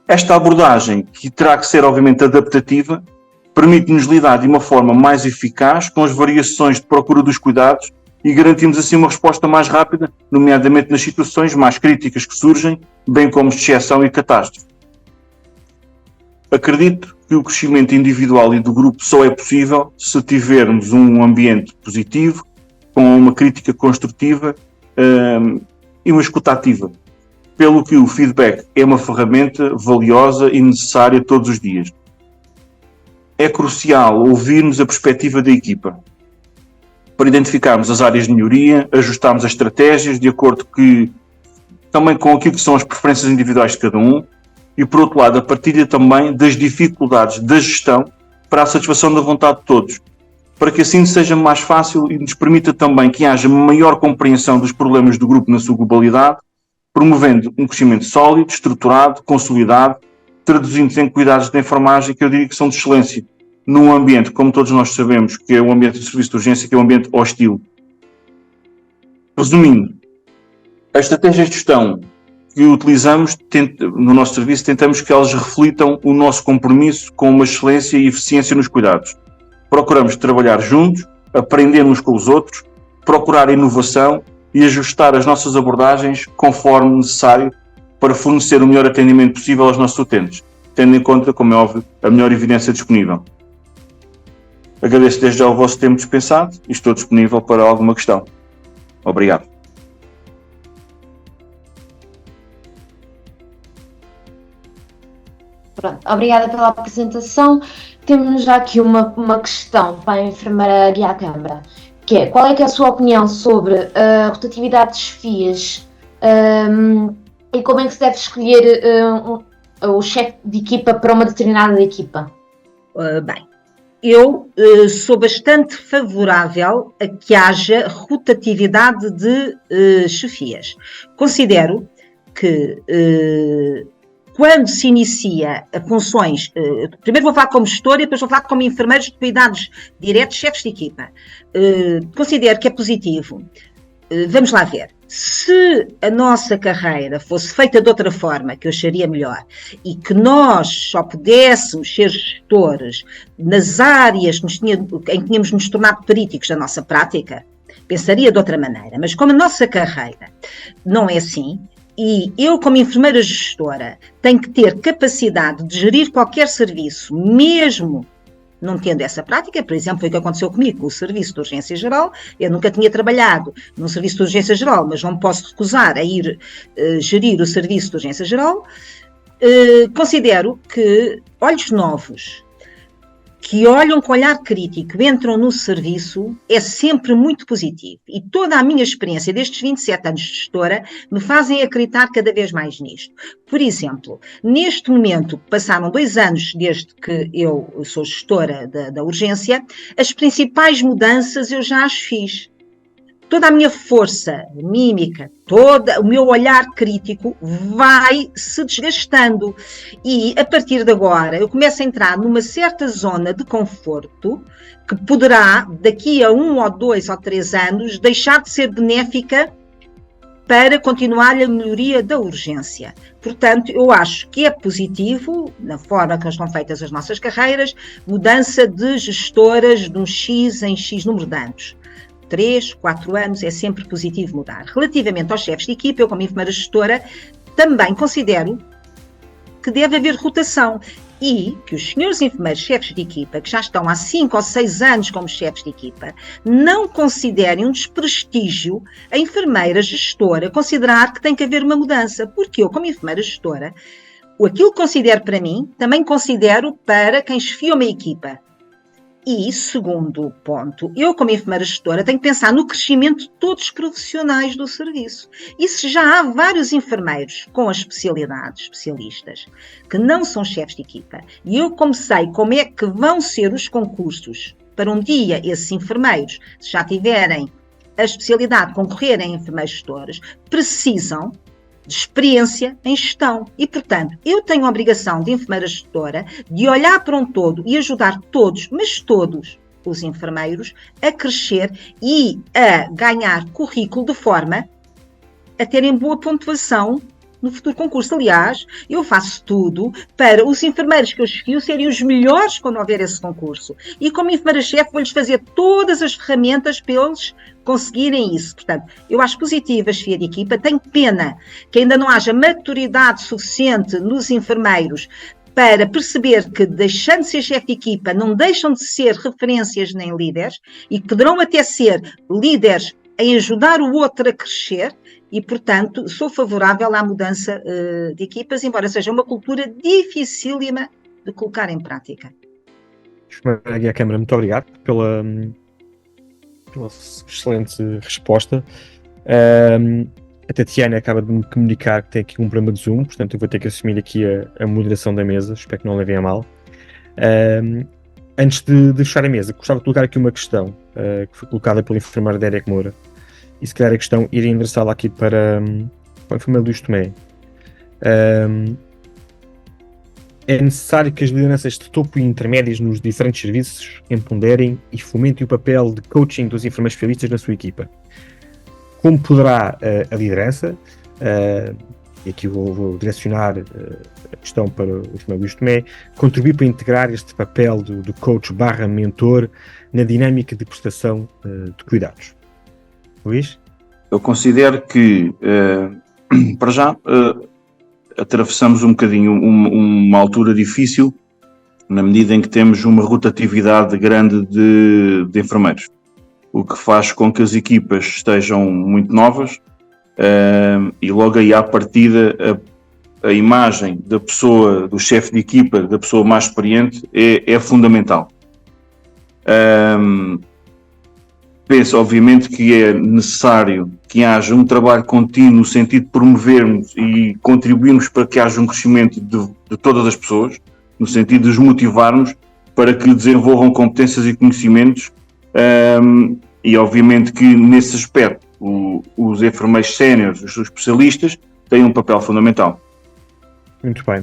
Esta abordagem, que terá que ser obviamente adaptativa, permite-nos lidar de uma forma mais eficaz com as variações de procura dos cuidados e garantimos assim uma resposta mais rápida, nomeadamente nas situações mais críticas que surgem, bem como de exceção e catástrofe. Acredito que o crescimento individual e do grupo só é possível se tivermos um ambiente positivo, com uma crítica construtiva e uma escuta ativa, pelo que o feedback é uma ferramenta valiosa e necessária todos os dias. É crucial ouvirmos a perspectiva da equipa, para identificarmos as áreas de melhoria, ajustarmos as estratégias de acordo também com aquilo que são as preferências individuais de cada um e, por outro lado, a partilha também das dificuldades da gestão para a satisfação da vontade de todos, para que assim seja mais fácil e nos permita também que haja maior compreensão dos problemas do grupo na sua globalidade, promovendo um crescimento sólido, estruturado, consolidado, traduzindo-se em cuidados de enfermagem que eu diria que são de excelência, num ambiente, como todos nós sabemos, que é o ambiente de serviço de urgência, que é um ambiente hostil. Resumindo, as estratégias de gestão que utilizamos no nosso serviço, tentamos que elas reflitam o nosso compromisso com uma excelência e eficiência nos cuidados. Procuramos trabalhar juntos, aprender uns com os outros, procurar inovação e ajustar as nossas abordagens conforme necessário para fornecer o melhor atendimento possível aos nossos utentes, tendo em conta, como é óbvio, a melhor evidência disponível. Agradeço desde já o vosso tempo dispensado e estou disponível para alguma questão. Obrigado. Pronto, obrigada pela apresentação. Temos já aqui uma questão para a enfermeira Guia Câmara, que é: qual é que é a sua opinião sobre a rotatividade de chefias e como é que se deve escolher o chefe de equipa para uma determinada equipa? Bem, eu sou bastante favorável a que haja rotatividade de chefias. Considero que quando se inicia funções, primeiro vou falar como gestora e depois vou falar como enfermeiros de cuidados diretos, chefes de equipa. Considero que é positivo. Vamos lá ver. Se a nossa carreira fosse feita de outra forma, que eu acharia melhor, e que nós só pudéssemos ser gestores nas áreas em que tínhamos nos tornado períticos da nossa prática, pensaria de outra maneira. Mas como a nossa carreira não é assim, e eu, como enfermeira gestora, tenho que ter capacidade de gerir qualquer serviço, mesmo não tendo essa prática. Por exemplo, foi o que aconteceu comigo com o Serviço de Urgência Geral. Eu nunca tinha trabalhado num Serviço de Urgência Geral, mas não me posso recusar a ir gerir o Serviço de Urgência Geral. Considero que olhos novos, que olham com olhar crítico, entram no serviço, é sempre muito positivo. E toda a minha experiência destes 27 anos de gestora me fazem acreditar cada vez mais nisto. Por exemplo, neste momento, passaram 2 anos desde que eu sou gestora da urgência, as principais mudanças eu já as fiz. toda a minha força mímica, todo o meu olhar crítico vai se desgastando e a partir de agora eu começo a entrar numa certa zona de conforto que poderá, daqui a 1 ou 2 ou 3 anos, deixar de ser benéfica para continuar a melhoria da urgência. Portanto, eu acho que é positivo, na forma que estão feitas as nossas carreiras, mudança de gestoras de um X em X número de anos. 3, 4 anos é sempre positivo mudar. Relativamente aos chefes de equipa, eu como enfermeira gestora também considero que deve haver rotação e que os senhores enfermeiros chefes de equipa, que já estão há 5 ou 6 anos como chefes de equipa, não considerem um desprestígio a enfermeira gestora considerar que tem que haver uma mudança, porque eu como enfermeira gestora, aquilo que considero para mim, também considero para quem chefia uma equipa. E, segundo ponto, eu como enfermeira gestora tenho que pensar no crescimento de todos os profissionais do serviço. E se já há vários enfermeiros com as especialidades, especialistas, que não são chefes de equipa, e eu como sei como é que vão ser os concursos para um dia esses enfermeiros, se já tiverem a especialidade, concorrerem a enfermeiros gestores, precisam de experiência em gestão. E, portanto, eu tenho a obrigação de enfermeira gestora de olhar para um todo e ajudar todos, mas todos os enfermeiros, a crescer e a ganhar currículo de forma a terem boa pontuação no futuro concurso. Aliás, eu faço tudo para os enfermeiros que eu chefio serem os melhores quando houver esse concurso. E como enfermeira-chefe vou-lhes fazer todas as ferramentas para eles conseguirem isso. Portanto, eu acho positiva a chefia de equipa. Tenho pena que ainda não haja maturidade suficiente nos enfermeiros para perceber que, deixando de ser chefe de equipa, não deixam de ser referências nem líderes e que poderão até ser líderes em ajudar o outro a crescer. E, portanto, sou favorável à mudança de equipas, embora seja uma cultura dificílima de colocar em prática. Aqui à Câmara, muito obrigado pela excelente resposta. A Tatiana acaba de me comunicar que tem aqui um problema de Zoom, portanto eu vou ter que assumir aqui a moderação da mesa, espero que não levem a mal. Antes de fechar a mesa, gostava de colocar aqui uma questão que foi colocada pelo enfermeiro Derek Moura. E se calhar a questão iria endereçá-la aqui para o enfermeiro Luís Tomé. É necessário que as lideranças de topo e intermédias nos diferentes serviços empoderem e fomentem o papel de coaching dos enfermeiros especialistas na sua equipa. Como poderá a liderança, e aqui vou direcionar a questão para o enfermeiro Luís Tomé, contribuir para integrar este papel do coach / mentor na dinâmica de prestação de cuidados? Luís? Eu considero que, para já, atravessamos um bocadinho uma altura difícil, na medida em que temos uma rotatividade grande de enfermeiros, o que faz com que as equipas estejam muito novas e logo aí à partida a imagem da pessoa, do chefe de equipa, da pessoa mais experiente é fundamental. Penso, obviamente, que é necessário que haja um trabalho contínuo no sentido de promovermos e contribuirmos para que haja um crescimento de todas as pessoas, no sentido de os motivarmos para que desenvolvam competências e conhecimentos e, obviamente, que nesse aspecto os enfermeiros séniores, os especialistas, têm um papel fundamental. Muito bem.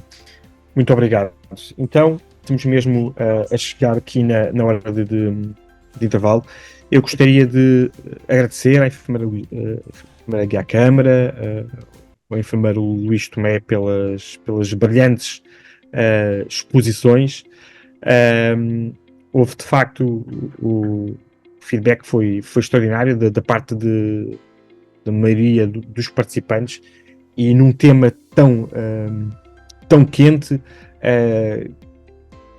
Muito obrigado. Então, estamos mesmo a chegar aqui na hora de intervalo. Eu gostaria de agradecer à enfermeira Guia Câmara, ao enfermeiro Luís Tomé pelas brilhantes exposições. Houve de facto o feedback foi extraordinário da parte da maioria dos participantes e num tema tão quente.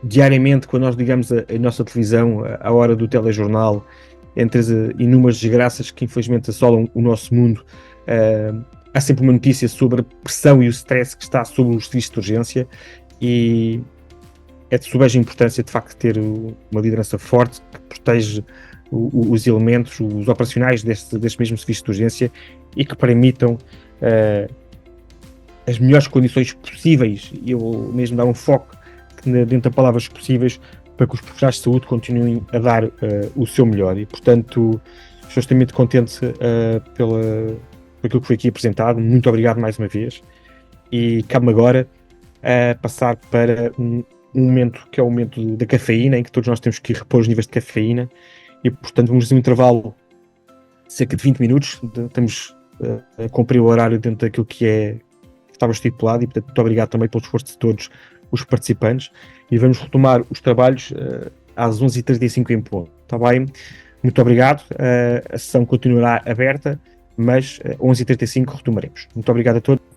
Diariamente, quando nós ligamos a nossa televisão à hora do telejornal, entre as inúmeras desgraças que infelizmente assolam o nosso mundo, há sempre uma notícia sobre a pressão e o stress que está sobre os serviços de urgência e é de sobeja importância de facto ter uma liderança forte que protege os elementos, os operacionais destes mesmos serviços de urgência e que permitam as melhores condições possíveis, e eu vou mesmo dar um foco dentro de palavras possíveis, para que os profissionais de saúde continuem a dar o seu melhor. E, portanto, Estou extremamente contente por aquilo que foi aqui apresentado. Muito obrigado mais uma vez. E cabe-me agora passar para um momento que é o momento da cafeína, em que todos nós temos que repor os níveis de cafeína. E, portanto, vamos fazer um intervalo de cerca de 20 minutos. Estamos a cumprir o horário dentro daquilo que estava estipulado. E, portanto, muito obrigado também pelo esforço de todos os participantes. E vamos retomar os trabalhos às 11h35 em ponto. Está bem? Muito obrigado. A sessão continuará aberta, mas 11h35 retomaremos. Muito obrigado a todos.